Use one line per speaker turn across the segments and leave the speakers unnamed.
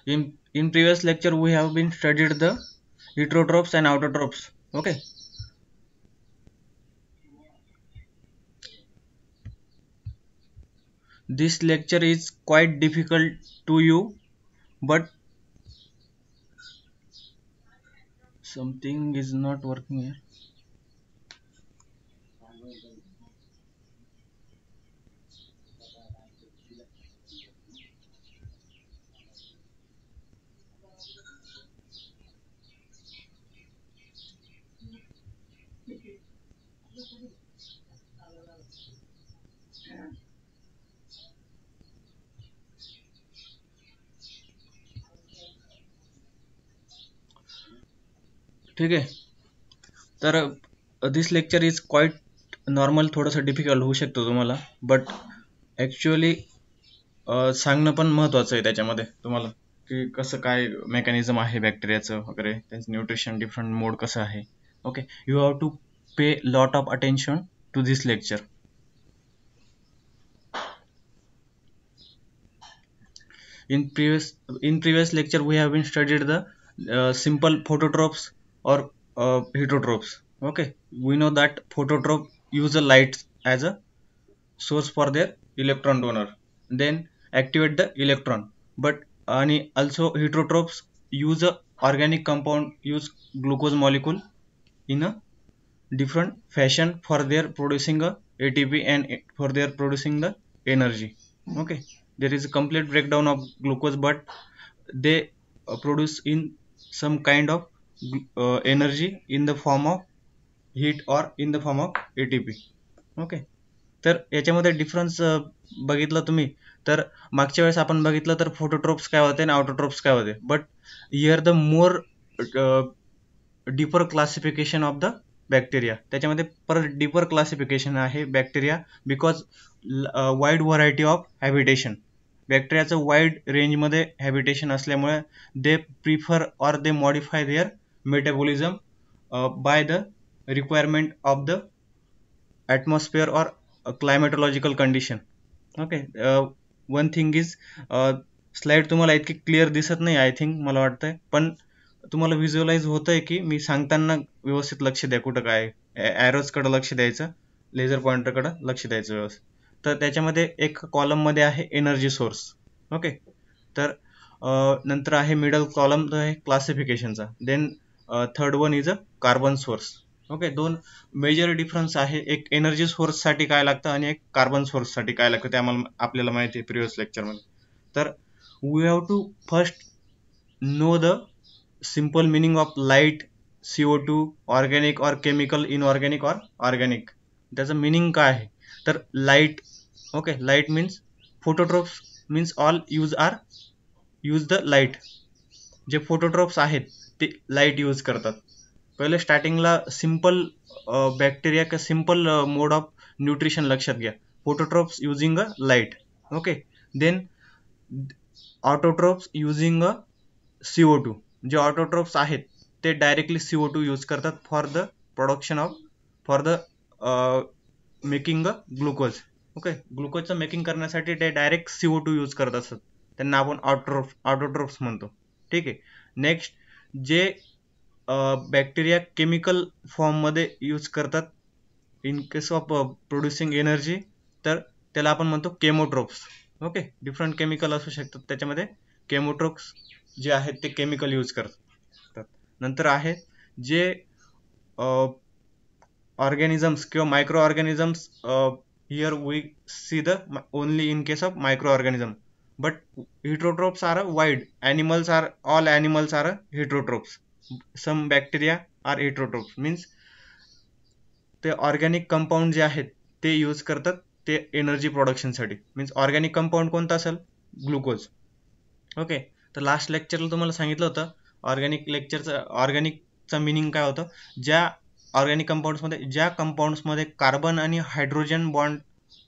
In previous lecture we have been studied the heterotrophs and autotrophs. Okay. This lecture is quite difficult to you, but something is not working here. ठीक आहे. तर this lecture is quite normal, थोडंसं difficult होऊ शकतो तुम्हाला, but actually सांगणं पण महत्त्वाचं आहे त्याच्यामध्ये तुम्हाला, की कसं काय मेकॅनिझम आहे बॅक्टेरियाचं वगैरे, त्यांचं न्यूट्रिशन डिफरंट मोड कसं आहे. Okay, you have to pay lot of attention to this lecture. In previous lecture we have been studied the simple phototrophs or heterotrophs. Okay, we know that phototroph use the light as a source for their electron donor, then activate the electron. But and also heterotrophs use a organic compound, use glucose molecule in a different fashion for their producing a ATP and for their producing the energy. Okay, there is a complete breakdown of glucose, but they produce in some kind of energy in the form of heat or in the form of ATP. Okay, तर याच्यामध्ये difference बघितलं तुम्ही, तर मागच्या वेळेस आपण बघितलं तर फोटोट्रोप्स काय होते आणि ऑटोट्रोप्स काय होते, but here the more deeper classification of the bacteria. त्याच्यामध्ये परत डीपर क्लासिफिकेशन आहे bacteria, because wide variety of habitation. बॅक्टेरियाचं वाईड रेंजमध्ये हॅबिटेशन असल्यामुळे they prefer or they modify their metabolism by the requirement of the atmosphere or climatological condition. Okay, one thing is, slide तुम्हाला इतकी clear दिसत नाही I think, मला वाटतंय, पण तुम्हाला व्हिज्युअलाइज होतंय की मी सांगताना व्यवस्थित लक्ष द्या, कुठं काय ॲरोजकडे लक्ष द्यायचं, लेझर पॉइंटरकडे लक्ष द्यायचं व्यवस्थित. तर त्याच्यामध्ये एक कॉलममध्ये आहे एनर्जी सोर्स. ओके, तर नंतर आहे मिडल कॉलम जो आहे क्लासिफिकेशनचा, then third one is a carbon source. Okay, दोन मेजर डिफरन्स आहे, एक एनर्जी सोर्स साठी काय लागतं आणि एक कार्बन सोर्स साठी काय लागतं, ते आपल्याला माहिती आहे प्रिव्हियस लेक्चरमध्ये. तर we have to first know the simple meaning of light, CO2, organic और केमिकल, इनऑर्गॅनिक और ऑर्गॅनिक. त्याचं मिनिंग काय आहे, तर light. Okay, light means phototrophs means all use the light. जे फोटोट्रोप्स आहेत ते लाईट यूज करतात. पहिले स्टार्टिंगला सिंपल बॅक्टेरिया का सिंपल मोड ऑफ न्यूट्रिशन लक्षात घ्या, phototrophs using a light. Okay, then autotrophs using a CO2. जे ऑटोट्रोप्स आहेत ते डायरेक्टली CO2 यूज करतात for the production of, for the making a glucose. Okay, ग्लुकोजचं मेकिंग करण्यासाठी ते डायरेक्ट CO2 यूज करत असतात, त्यांना आपण ऑटोट्रोप्स म्हणतो. ठीक आहे. नेक्स्ट, जे बॅक्टेरिया केमिकल फॉर्ममध्ये यूज करतात in case of producing energy, तर त्याला आपण म्हणतो केमोट्रोप्स. ओके, डिफरंट केमिकल असू शकतात त्याच्यामध्ये, केमोट्रोप्स जे आहेत ते केमिकल यूज करतात. नंतर आहे जे ऑर्गॅनिझम्स किंवा micro organisms, here we see the only in case of micro organism, but heterotrophs are wide. All animals are heterotrophs. Some bacteria are heterotrophs, means ते ऑर्गॅनिक कंपाऊंड जे आहेत ते यूज करतात ते एनर्जी प्रोडक्शनसाठी. मीन्स ऑर्गॅनिक कंपाऊंड कोणता असेल, glucose. Okay, तर last लेक्चरला तुम्हाला सांगितलं होतं ऑर्गॅनिकचा मिनिंग काय होतं, ज्या ऑर्गॅनिक कंपाऊंड्समध्ये, ज्या कंपाऊंड्समध्ये कार्बन आणि हायड्रोजन बॉन्ड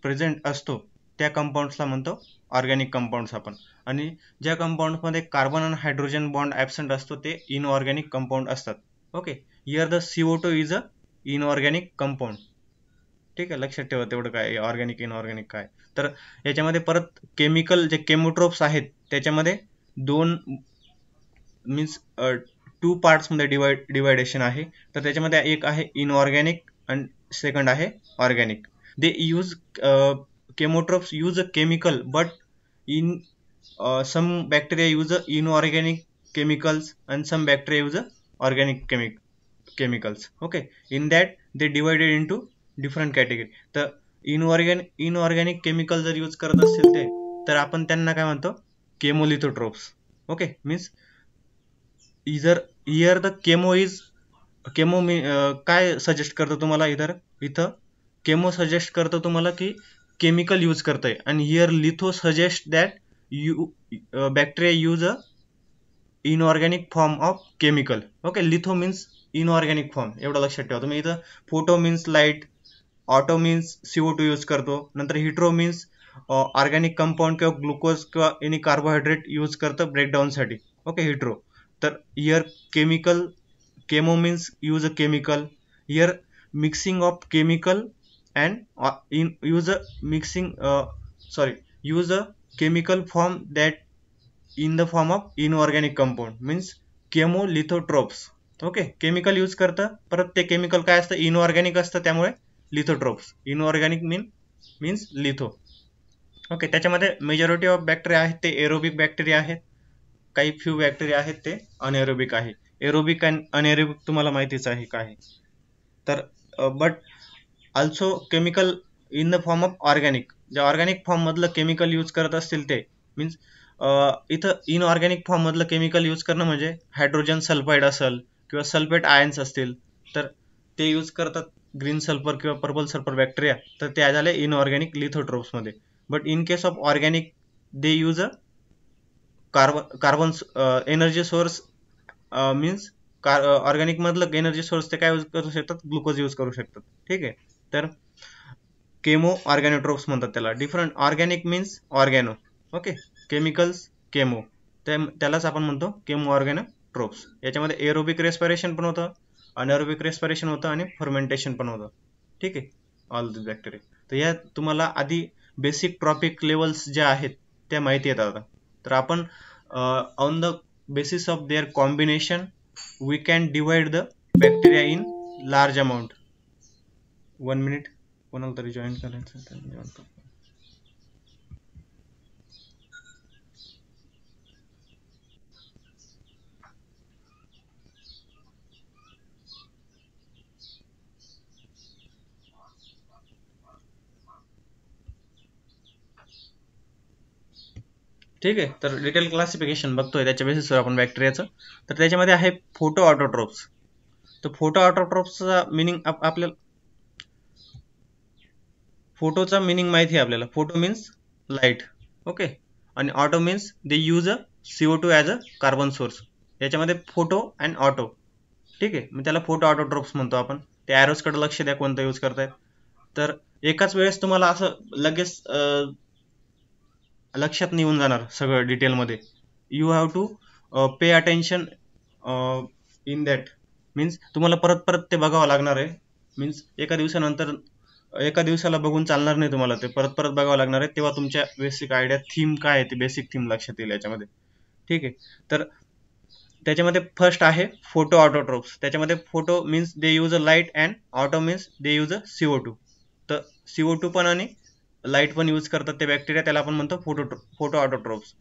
प्रेझेंट असतो त्या कंपाऊंड्सला म्हणतो ऑर्गॅनिक कंपाऊंड्स आपण, आणि ज्या कंपाऊंड्समध्ये कार्बन आणि हायड्रोजन बॉन्ड ॲबसेंट असतो ते इनऑर्गॅनिक कंपाऊंड असतात. Okay, here the CO2 is a inorganic compound. ठीक आहे, लक्षात ठेवा तेवढं काय ऑर्गॅनिक इनऑर्गॅनिक काय. तर याच्यामध्ये परत केमिकल जे केमोट्रोप्स आहेत त्याच्यामध्ये दोन मीन्स टू पार्ट्स मध्ये डिवायडेशन आहे. तर त्याच्यामध्ये एक आहे इनऑर्गॅनिक आणि सेकंड आहे organic. They use chemotrophs use a chemical but in some bacteria use inorganic chemicals and some bacteria use organic chemicals. Okay, in that they divided into different category. तर inorganic chemical जर use करत असतील ते, तर आपण त्यांना काय म्हणतो, केमोलिथोट्रोप्स. ओके, मीन्स इधर here the chemo is chemo काय सजेस्ट करतो तुम्हाला, इथं केमो सजेस्ट करतो तुम्हाला की केमिकल यूज करतंय, आणि here litho suggest that bacteria use a inorganic form of chemical. Okay, litho means inorganic form, एवढं लक्षात ठेवा तुम्ही. इथं photo means light, auto means CO2 use करतो, नंतर हिट्रो मीन्स ऑर्गॅनिक कंपाऊंड किंवा ग्लुकोज किंवा एनी कार्बोहायड्रेट यूज करतं ब्रेकडाऊनसाठी. Okay, hetero. तर here chemical, chemo means use a chemical. Here mixing of chemical and use a mixing use a chemical form that in the form of inorganic compound means chemolithotropes. Okay, chemical use करतं, परत ते chemical काय असतं, inorganic असतं, त्यामुळे lithotrophs. Inorganic means litho. Okay, त्याच्यामध्ये majority of bacteria आहेत ते एरोबिक बॅक्टेरिया आहेत, काही फ्यू बॅक्टेरिया आहेत ते अनएरोबिक आहे. एरोबिक आणि अनएरोबिक तुम्हाला माहितीच आहे काय. तर but also chemical in the form of organic, जे ऑर्गॅनिक फॉर्म मधलं केमिकल यूज करत असतील ते, मीन्स इथं इनऑर्गॅनिक फॉर्म मधलं केमिकल यूज करणं म्हणजे हायड्रोजन सल्फाइड असेल किंवा सल्फेट आयन्स असतील, तर ते यूज करतात ग्रीन सल्फर किंवा पर्पल सल्फर बॅक्टेरिया, तर ते झाले इनऑर्गॅनिक लिथोट्रोप्स मध्ये. But in case of organic they use a carbon energy source, means organic मधलं एनर्जी सोर्स ते काय यूज करू शकतात, ग्लुकोज यूज करू शकतात. ठीक आहे, तर केमो ऑर्गॅनोट्रोप्स म्हणतात त्याला. Different organic means organo. Okay, chemicals chemo, त्यालाच आपण म्हणतो केमो ऑर्गॅनोट्रोप्स. याच्यामध्ये एरोबिक रेस्पिरेशन पण होतं, अनएरोबिक रेस्पिरेशन होतं आणि फर्मेंटेशन पण होतं. ठीक आहे, ऑल दिस बॅक्टेरिया. तर या तुम्हाला आधी बेसिक ट्रॉपिक लेवल्स ज्या आहेत त्या माहिती येतात. तर आपण on the basis of their combination we can divide the bacteria in large amount. 1 minute, कोणाला तरी जॉईन करायचं त्यांनी जॉईन करतो. ठीक आहे, तर डिटेल क्लासिफिकेशन बघतोय त्याच्या बेसिसवर आपण बॅक्टेरियाचं. तर त्याच्यामध्ये आहे फोटो ऑटोट्रोप्स. तर फोटो ऑटोट्रोप्सचा मिनिंग आपल्याला, फोटोचा मिनिंग माहिती आहे आपल्याला. Photo means light. ओके, आणि auto means they use a CO2 as a carbon source. याच्यामध्ये फोटो अँड ऑटो. ठीक आहे, मग त्याला फोटो ऑटोट्रोप्स म्हणतो आपण. ते ॲरोजकडे लक्ष द्या कोणतं यूज करतायत. तर एकाच वेळेस तुम्हाला असं लगेच लक्षात नाही येऊन जाणार सगळं डिटेलमध्ये. You have to pay attention in that. Means तुम्हाला परत परत ते बघावं लागणार आहे. मीन्स एका दिवसाला बघून चालणार नाही तुम्हाला, ते परत परत बघावं लागणार आहे. तेव्हा तुमच्या बेसिक आयडिया थीम काय आहे ते बेसिक थीम लक्षात येईल याच्यामध्ये. ठीक आहे, तर त्याच्यामध्ये फर्स्ट आहे फोटो ऑटोट्रोप्स. त्याच्यामध्ये photo means they use a light and auto means they use a CO2. तर CO2 पण आणि लाईट पण यूज करतात ते बॅक्टेरिया, त्याला आपण म्हणतो फोटो ऑटोट्रोप्स.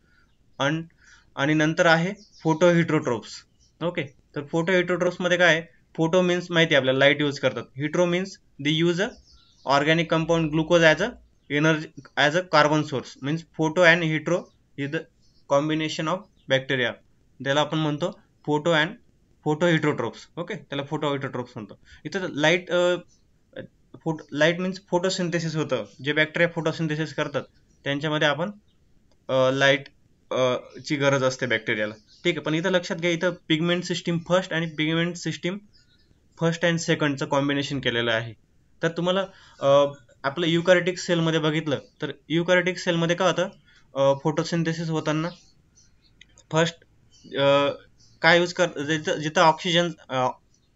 आणि नंतर आहे फोटो हिट्रोट्रोप्स. ओके, तर फोटो हिट्रोट्रोप्स मध्ये काय आहे, फोटो मीन्स माहिती आहे आपल्याला लाईट यूज करतात. Hetero means they use a organic compound glucose as a energy as a carbon source. Means photo and hetero is the combination of bacteria, त्याला आपण म्हणतो फोटो हिट्रोट्रोप्स. ओके, त्याला फोटो हिट्रोट्रोप्स म्हणतो. इथं लाईट मीन्स फोटोसिंथेसिस होतं. जे bacteria photosynthesis करतात त्यांच्यामध्ये आपण लाईट ची गरज असते बॅक्टेरियाला. ठीक आहे, पण इथं लक्षात घ्या, इथं पिगमेंट सिस्टीम फर्स्ट आणि पिगमेंट सिस्टीम फर्स्ट अँड सेकंडचं कॉम्बिनेशन केलेलं आहे. तर तुम्हाला आपलं युकॅरियोटिक सेलमध्ये बघितलं तर युकॅरियोटिक सेलमध्ये काय होतं, फोटोसिंथेसिस होताना फर्स्ट काय यूज जिथं ऑक्सिजन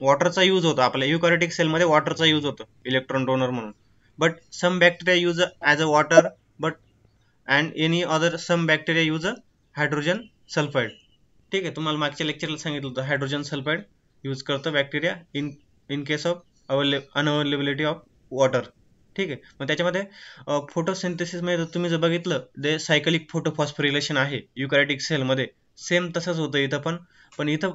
वॉटरचा यूज होतो, आपल्या युकॅरियोटिक सेलमध्ये वॉटरचा यूज होतो इलेक्ट्रॉन डोनर म्हणून. But some bacteria use as a water, but and any other some bacteria use a hydrogen sulphide. ठीक आहे, तुम्हाला मागच्या लेक्चरला सांगितलं होतं हायड्रोजन सल्फाइड यूज करतो bacteria in case of unavailability of water. ठीक आहे, मग त्याच्यामध्ये फोटोसिंथेसिस मध्ये तुम्ही जर बघितलं ते सायकलिक फोटोफॉस्फोरिलेशन आहे युकॅरियोटिक सेल मध्ये, सेम तसंच होतं इथं पण इथं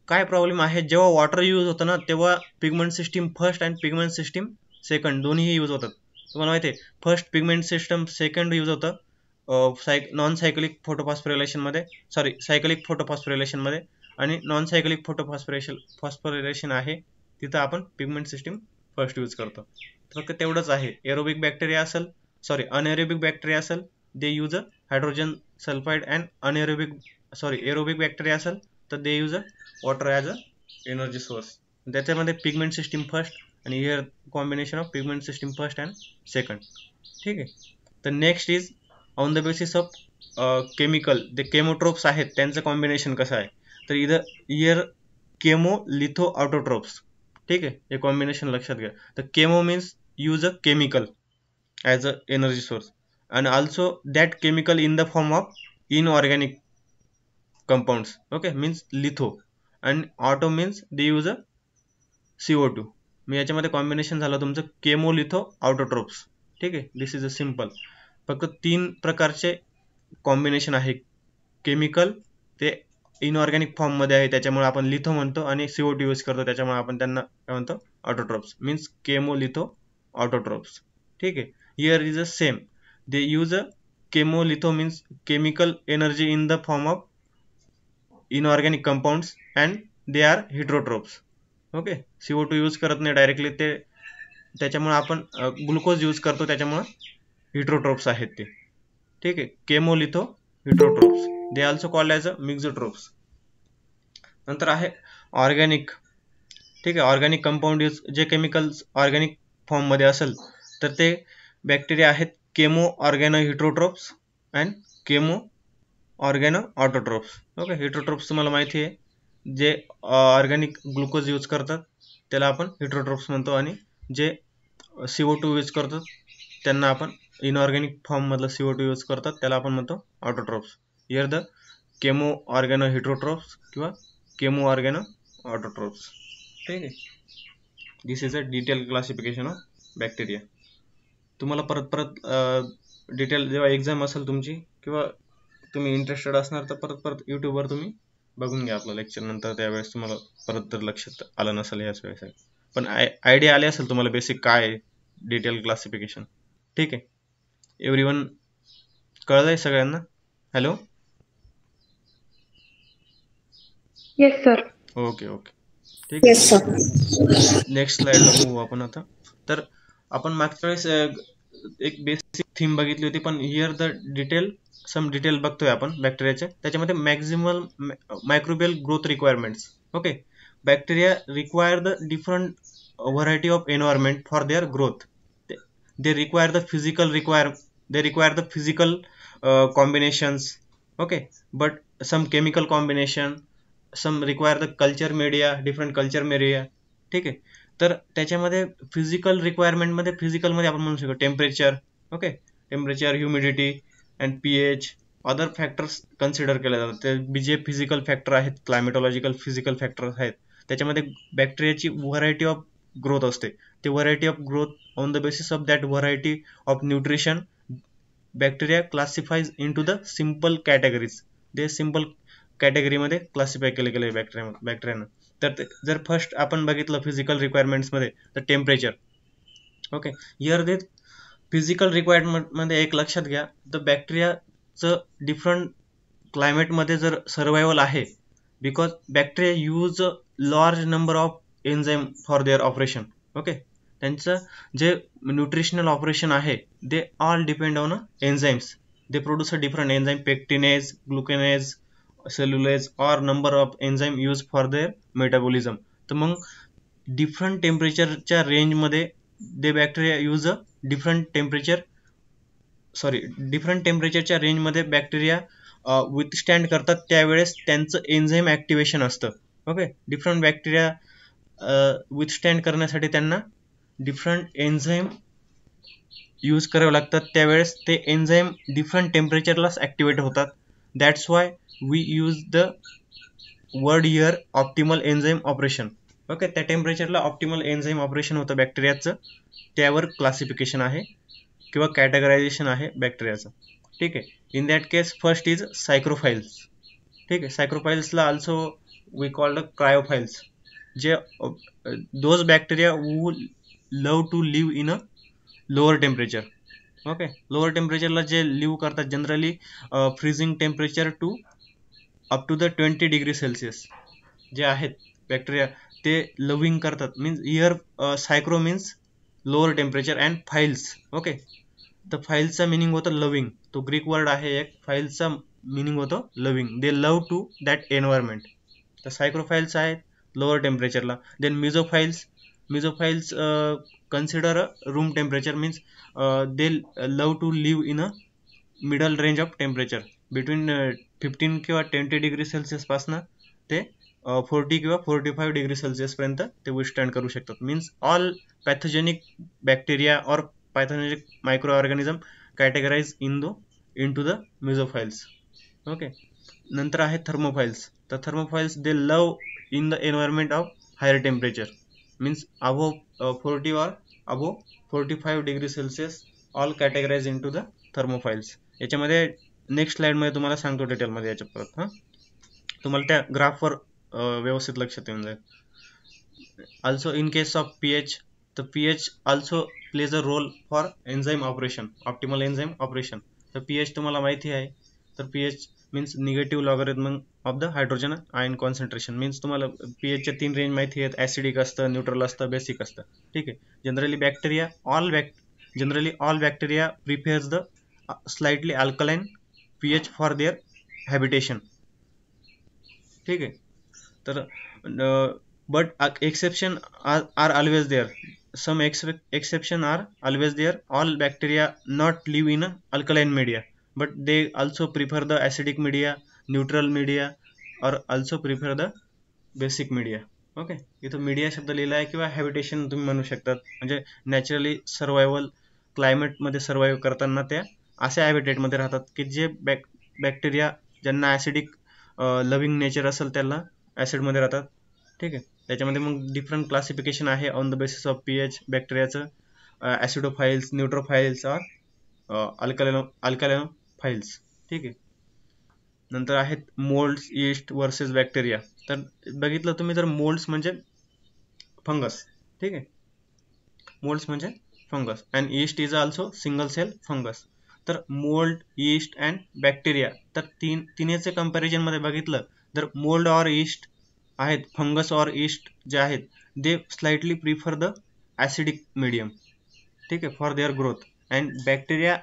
काय प्रॉब्लेम आहे, जेव्हा वॉटर यूज होतं ना तेव्हा पिगमेंट सिस्टीम फर्स्ट आणि पिगमेंट सिस्टीम सेकंड दोन्ही यूज होतात. तुम्हाला माहिती आहे first pigment system second use होतं नॉन सायकलिक फोटोफॉस्फोरिलेशन मध्ये, सायकलिक फोटोफॉस्फोरिलेशन मध्ये, आणि नॉन सायकलिक फोटोफॉस्फोरिलेशन आहे तिथं आपण पिगमेंट सिस्टीम फर्स्ट यूज करतो. फक्त तेवढंच आहे. एरोबिक बॅक्टेरिया असेल, अनएरोबिक बॅक्टेरिया असेल, they use a hydrogen sulphide, and aerobic bacteria असेल तर they use a water as a energy source. त्याच्यामध्ये पिगमेंट सिस्टीम फर्स्ट आणि here combination of pigment system first and second. ठीक आहे, तर next is on the basis of chemical, ते chemotrophs आहेत त्यांचं कॉम्बिनेशन कसं आहे. तर इयर केमो लिथो ऑटोट्रोप्स. ठीक आहे, हे कॉम्बिनेशन लक्षात घ्या. तर chemo means use a chemical as a energy source, and also that chemical in the form of inorganic compounds. Okay, means litho, and auto means they use a CO2. मी याच्यामध्ये combination झालं तुमचं केमोलिथो autotrophs. ठीक आहे, this is a simple. फक्त 3 प्रकारचे combination आहे. Chemical ते inorganic form मध्ये आहे त्याच्यामुळे आपण लिथो म्हणतो, आणि CO2 यूज करतो त्याच्यामुळे आपण त्यांना काय म्हणतो, ऑटोट्रोप्स. Means केमोलिथो autotrophs. ठीक आहे, here is a same. They use a chemolitho means chemical energy in the form of inorganic compounds, and they are heterotrophs. Okay, CO2 use करत नाही डायरेक्टली ते, त्याच्यामुळे आपण ग्लुकोज यूज करतो त्याच्यामुळे हिट्रोट्रोप्स आहेत ते. ठीक आहे, chemolitho heterotrophs. They also called as a mixotrophs. नंतर आहे ऑर्गॅनिक. ठीक आहे, ऑर्गॅनिक कंपाऊंड यूज, जे केमिकल्स ऑर्गॅनिक फॉर्म मध्ये असेल तर ते बॅक्टेरिया आहेत chemo ऑर्गॅनो heterotrophs and chemo organo autotrophs. Okay, heterotrophs तुम्हाला माहिती आहे, जे ऑर्गॅनिक ग्लुकोज यूज करतात त्याला आपण हिट्रोट्रोप्स म्हणतो, आणि जे CO2 यूज करतात त्यांना आपण इनऑर्गॅनिक फॉर्म मधलं CO2 यूज करतात त्याला आपण म्हणतो autotrophs. Here the chemo ऑर्गॅनो heterotrophs किंवा केमो ऑर्गॅनो ऑटोट्रोप्स. ठीक आहे, this is a detail classification of bacteria. तुम्हाला परत डिटेल जेव्हा एक्झाम असेल तुमची किंवा तुम्ही इंटरेस्टेड असणार तर परत यूट्यूबवर तुम्ही बघून घ्या आपलं लेक्चर नंतर, त्यावेळेस तुम्हाला परत तर लक्षात आलं नसेल याच वेळेस, पण आयडिया आली असेल तुम्हाला बेसिक काय आहे डिटेल क्लासिफिकेशन. ठीक आहे, एव्हरीवन कळलंय सगळ्यांना? Hello,
yes sir.
Okay okay, ठीक आहे. नेक्स्ट स्लाइडला मूव आपण आता. तर आपण मागच्या वेळेस एक बेसिक थीम बघितली होती, पण हिअर द सम डिटेल बघतोय आपण बॅक्टेरियाचे. त्याच्यामध्ये maximal microbial growth requirements. Okay, bacteria require the different variety of environment for their growth. They require the physical combinations. Okay, but some chemical combination, some require the culture media, different culture media. ठीक आहे, तर त्याच्यामध्ये physical requirement मध्ये, physical मध्ये आपण म्हणू शकतो temperature. Okay, temperature, humidity and pH, other factors consider केले जातात. ते जे फिजिकल फॅक्टर आहेत, क्लायमेटॉलॉजिकल फिजिकल फॅक्टर आहेत, त्याच्यामध्ये बॅक्टेरियाची व्हरायटी ऑफ ग्रोथ असते. ते variety of growth on the basis of that variety of nutrition, bacteria classifies into the simple categories. ते सिम्पल कॅटेगरीमध्ये क्लासिफाय केले गेले बॅक्टेरियानं. तर जर फर्स्ट आपण बघितलं फिजिकल रिक्वायरमेंट्स मध्ये तर temperature. Okay, here they physical requirement मध्ये एक लक्षात घ्या, तर बॅक्टेरियाचं डिफरंट क्लायमेटमध्ये जर सर्वायवल आहे, because bacteria use a large number of enzyme for their operation. Okay, त्यांचं जे न्यूट्रिशनल ऑपरेशन आहे they all depend on enzymes. They produce a different enzyme, pectinase, glucanase, cellulase, or number of enzyme use for their metabolism. तर मग different टेम्परेचरच्या रेंजमध्ये they bacteria use a different टेम्परेचरच्या रेंजमध्ये bacteria withstand करतात, त्यावेळेस त्यांचं एन्झाईम ऍक्टिव्हेशन असतं. ओके, डिफरंट बॅक्टेरिया विथस्टँड करण्यासाठी त्यांना डिफरंट एन्झाईम यूज करावे लागतात, त्यावेळेस ते एन्झाईम डिफरंट टेम्परेचरलाच ऍक्टिव्हेट होतात. That's why we use the word here optimal enzyme operation. Okay, त्या टेम्परेचरला ऑप्टिमल एन्झाईम ऑपरेशन होतं बॅक्टेरियाचं, त्यावर क्लासिफिकेशन आहे किंवा कॅटेगरायझेशन आहे बॅक्टेरियाचं. ठीक आहे. In that case first is psychrophiles. ठीक आहे. सायक्रोफाइल्सला ऑल्सो वी कॉल्ड क्रायोफाइल्स, जे those bacteria who love to live in a lower temperature. Okay, lower टेम्परेचरला जे लिव्ह करतात generally freezing temperature to up to the 20 degree Celsius जे आहेत bacteria ते लविंग करतात. Means here psychro means lower temperature and philes. Okay, तर फाइल्सचा meaning होतं लविंग. तो ग्रीक वर्ड आहे एक. फाइल्सचा मिनिंग होतो loving. They love to that environment. तर सायक्रोफाइल्स आहेत लोअर टेम्परेचरला. Then mesophiles consider room temperature. Means they love to live in a middle range of temperature between 15 किंवा 20 डिग्री सेल्सिअस पासून ते 40 किंवा 45 डिग्री सेल्सिअस पर्यंत ते विस्टँड करू शकतात. मीन्स ऑल पॅथोजेनिक बॅक्टेरिया और pathogenic microorganism categorize into the mesophiles. Okay, नंतर आहे थर्मोफाइल्स. तर thermophiles they love in the environment of higher temperature. Means above 40 और above 45 degree Celsius all categorize into the thermophiles. याच्यामध्ये next स्लाइडमध्ये तुम्हाला सांगतो डिटेलमध्ये याच्या परत. तुम्हाला त्या ग्राफवर व्यवस्थित लक्षात येऊन जाईल. Also in case of pH, तर pH also plays a role for enzyme operation, optimal enzyme operation. तर पीएच तुम्हाला माहिती आहे. तर pH means negative logarithm of the hydrogen ion concentration. Means तुम्हाला पीएचच्या 3 रेंज माहिती आहेत. ॲसिडिक असतं, न्यूट्रल असतं, बेसिक असतं. ठीक आहे. Generally all bacteria prefers the slightly alkaline pH for their habitation. ठीक आहे. तर but exception are always there. Some exception are always there. All bacteria not live in alkaline media, but they also prefer the acidic media, neutral media, or also prefer the basic media. Okay, इथं media शब्द लिहिला आहे किंवा हॅबिटेशन तुम्ही म्हणू शकतात. म्हणजे naturally survival क्लायमेटमध्ये survive करताना त्या अशा हॅबिटेटमध्ये राहतात की जे बॅक्टेरिया ज्यांना ॲसिडिक लव्हिंग नेचर असेल त्याला ॲसिडमध्ये राहतात. ठीक आहे. त्याच्यामध्ये मग डिफरंट क्लासिफिकेशन आहे on the basis of pH बॅक्टेरियाचं. ॲसिडोफाइल्स, न्यूट्रोफाइल्स और अल्कॅलिनोफाइल्स. ठीक आहे. नंतर आहेत मोल्ड्स, यीस्ट वर्सेस बॅक्टेरिया. तर बघितलं तुम्ही तर मोल्ड्स म्हणजे फंगस. ठीक आहे. मोल्ड्स म्हणजे fungus and yeast is also single cell fungus. तर मोल्ड, यीस्ट अँड बॅक्टेरिया, तर तिन्हीचे कंपॅरिझनमध्ये बघितलं तर मोल्ड और यीस्ट आहेत, फंगस और यीस्ट जे आहेत they slightly prefer the acidic medium. ठीक आहे, for their growth. And bacteria,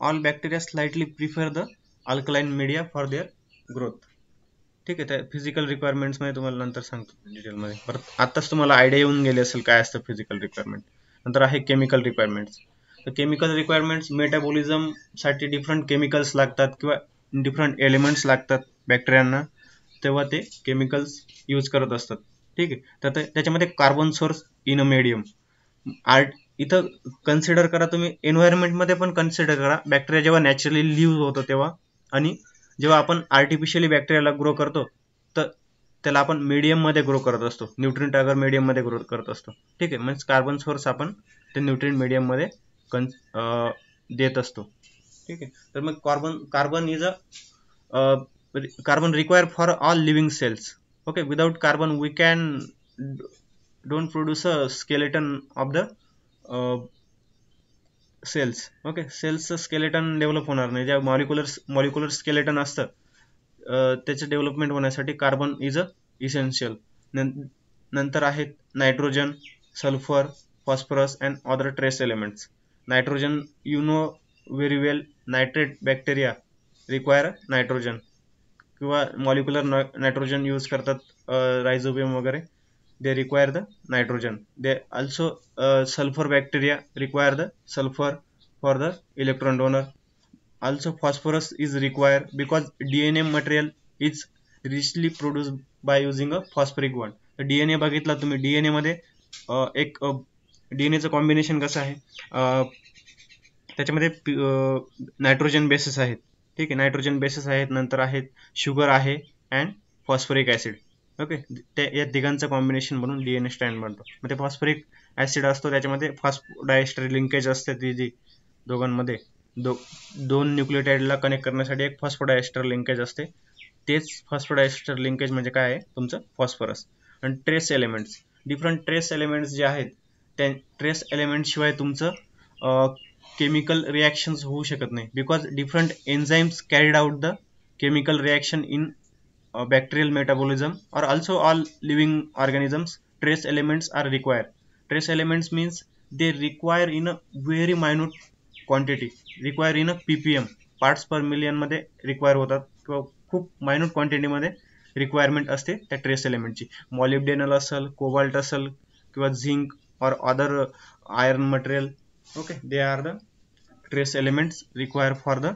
all bacteria slightly prefer the alkaline media for their growth. ठीक आहे. त्या फिजिकल रिक्वायरमेंट्समध्ये तुम्हाला नंतर सांगतो डिटेलमध्ये. परत आत्ताच तुम्हाला आयडिया येऊन गेली असेल काय असतं फिजिकल रिक्वायरमेंट. नंतर आहे केमिकल रिक्वायरमेंट्स. तर केमिकल रिक्वायरमेंट्स मेटाबॉलिझमसाठी डिफरंट केमिकल्स लागतात किंवा डिफरंट एलिमेंट्स लागतात बॅक्टेरियांना, तेव्हा ते केमिकल्स यूज करत असतात. ठीक आहे. तर त्याच्यामध्ये carbon source in a medium. इथं कन्सिडर करा तुम्ही, एन्व्हायरमेंटमध्ये पण कन्सिडर करा. बॅक्टेरिया जेव्हा नॅचरली लिव्ह होतो तेव्हा, आणि जेव्हा आपण आर्टिफिशियली बॅक्टेरियाला ग्रो करतो तर त्याला आपण मीडियममध्ये ग्रो करत असतो, न्यूट्रिएंट अगर मीडियममध्ये ग्रो करत असतो. ठीक आहे. म्हणजे कार्बन सोर्स आपण ते न्यूट्रिएंट मीडियममध्ये देत असतो. ठीक आहे. तर मग carbon is carbon require for all living cells. Okay, without carbon we can don't produce a skeleton of the cells. Okay, सेल्सचं स्केलेटन डेव्हलप होणार नाही. ज्या मॉलिक्युलर स्केलेटन असतं त्याचं डेव्हलपमेंट होण्यासाठी कार्बन इज अ इसेन्शियल. नंतर आहेत nitrogen, sulphur, phosphorus and other trace elements. Nitrogen you know very well, nitrate bacteria require nitrogen किंवा मॉलिक्युलर नायट्रोजन यूज करतात, रायझोबियम वगैरे, they require the nitrogen. They also sulfur bacteria require the sulfur for the electron donor. Also phosphorus is required because DNA material is richly produced by using a phosphoric bond. DNA बघितला तुम्ही, DNA मध्ये एक DNA चं combination कसं आहे, त्याच्यामध्ये nitrogen bases आहेत. ठीक आहे, नायट्रोजन बेसेस आहेत, नंतर आहेत शुगर आहे अँड फॉस्फरिक ॲसिड. ओके, ते या तिघांचं कॉम्बिनेशन बनून DNA स्ट्रँड बनतो. मग ते फॉस्फरिक ॲसिड असतो, त्याच्यामध्ये फॉस्फोडायस्टर लिंकेज असते, ती जी दोघांमध्ये दोन न्यूक्लियोटाइडला कनेक्ट करण्यासाठी एक फॉस्फोडायस्टर लिंकेज असते. तेच फॉस्फोडायस्टर लिंकेज म्हणजे काय आहे, तुमचं फॉस्फरस. आणि trace elements, different trace elements जे आहेत, त्या ट्रेस एलिमेंट शिवाय तुमचं केमिकल रिॲक्शन्स होऊ शकत नाही, because different enzymes carried out the chemical reaction in bacterial metabolism or also all living organisms. Trace elements are required. Trace elements means they require in a very minute quantity, require in a ppm, parts per million मध्ये require होतात, किंवा खूप minute quantity मध्ये requirement असते त्या trace एलिमेंटची. मॉलिब्डेनल असेल, cobalt असेल, किंवा झिंक और other iron material. Okay, they are the trace elements require for the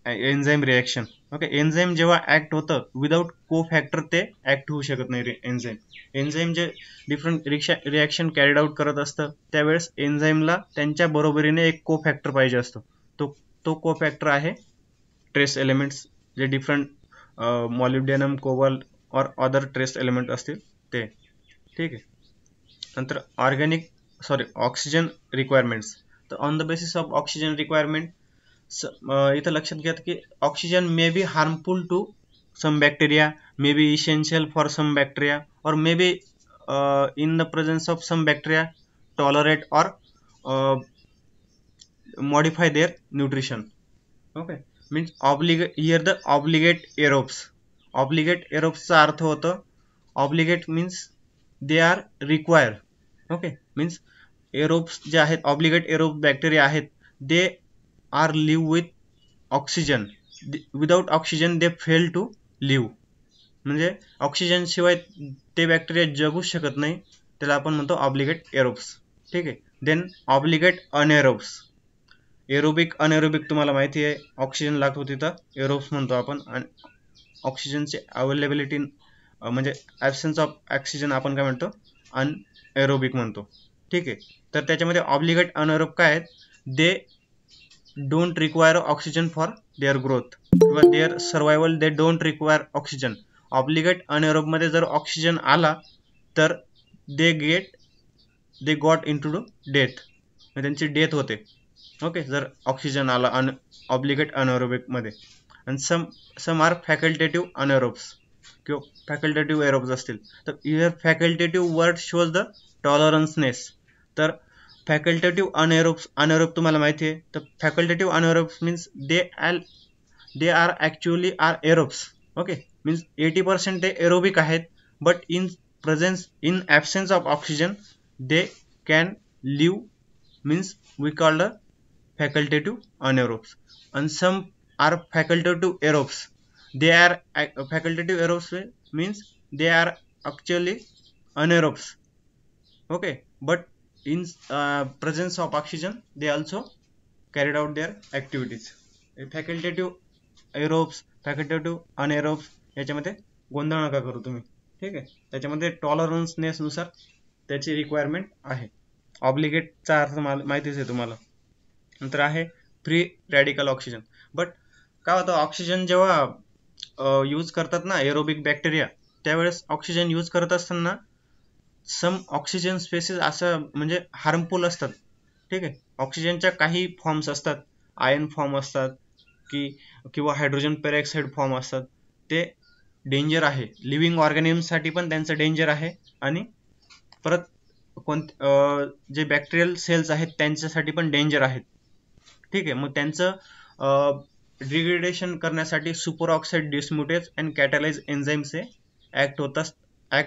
enzyme reaction. Okay, enzyme जेव्हा ऍक्ट होतं विदाउट को फॅक्टर ते ऍक्ट होऊ शकत नाही. एन्झाईम जे डिफरंट रिॲक्शन कॅरीड आउट करत असतं, त्यावेळेस एन्झाईमला त्यांच्या बरोबरीने एक को फॅक्टर पाहिजे असतो. तो को फॅक्टर आहे ट्रेस एलिमेंट्स, जे डिफरंट मॉलिब्डेनम, कोबाल्ट और अदर ट्रेस एलिमेंट असतील ते. ठीक आहे, नंतर ऑक्सिजन रिक्वायरमेंट्स. तर on the basis of oxygen requirement, इथं लक्षात घ्या की oxygen may be harmful to some bacteria, may be essential for some bacteria, और may be in the presence of some bacteria tolerate और modify their nutrition. Okay, means here the obligate aerobes. Obligate एरोब्सचा अर्थ होतं, obligate means they are require. Okay, means aerobes जे आहेत, obligate aerobe bacteria आहेत, they are live with oxygen. Without oxygen they fail to live. म्हणजे oxygen शिवाय ते bacteria जगूच शकत नाही, त्याला आपण म्हणतो ऑब्लिगेट एरोब्स. ठीक आहे, देन ऑब्लिगेट अनएरोब्स. एरोबिक अनएरोबिक तुम्हाला माहिती आहे, ऑक्सिजन लागतो तिथं एरोब्स म्हणतो आपण, आणि ऑक्सिजनची अवेलेबिलिटी म्हणजे ॲब्सेन्स ऑफ ऑक्सिजन आपण काय म्हणतो, अनएरोबिक म्हणतो. ठीक आहे, तर त्याच्यामध्ये ऑब्लिगेट अनएरोब काय आहेत, they don't require oxygen for their growth किंवा their survival, they don't require oxygen. Obligate anaerobe मध्ये जर ऑक्सिजन आला तर they got into death, त्यांची डेथ होते. ओके, जर ऑक्सिजन आला ऑब्लिगेट अनएरोबिक मध्ये. आणि सम आर फॅकल्टेटिव्ह अनएरोब्स किंवा फॅकल्टेटिव्ह एरोब्स असतील. तर here facultative word shows the toleranceness. तर फॅकल्टेटिव्ह अनएरोब तुम्हाला माहिती आहे, तर facultative anaerobes means they are actually are aerobes. Okay, means 80% ते एरोबिक आहेत, but in absence of oxygen they can live, means we called the facultative anaerobes. and some are facultative aerobes. They are facultative aerobes means they are actually anaerobes. Okay, but in presence of oxygen they also carried out their activities. Facultative aerobes, facultative anaerobes याच्यामध्ये गोंधळ नका करू तुम्ही. ठीक आहे, त्याच्यामध्ये टॉलरन्सनेस नुसार त्याची रिक्वायरमेंट आहे. ऑब्लिगेटचा अर्थ माहितीच आहे तुम्हाला. नंतर आहे फ्री रॅडिकल ऑक्सिजन. बट काय होतं, ऑक्सिजन जेव्हा यूज करतात ना एरोबिक बॅक्टेरिया, त्यावेळेस ऑक्सिजन यूज करत असताना सम ऑक्सिजन स्पेसिस असं म्हणजे हार्मफुल असतात. ठीक आहे, ऑक्सिजनच्या काही फॉर्म्स असतात, आयन फॉर्म असतात किंवा हायड्रोजन पेरॉक्साईड फॉर्म असतात, ते डेंजर आहे. लिव्हिंग ऑर्गॅनिझमसाठी पण त्यांचं डेंजर आहे, आणि परत जे बॅक्टेरियल सेल्स आहेत त्यांच्यासाठी पण डेंजर आहेत. ठीक आहे, मग त्यांचं डिग्रेडेशन करण्यासाठी सुपर ऑक्साईड डिस्म्युटेज अँड कॅटालाइज एन्झाईम्स हे ऍक्ट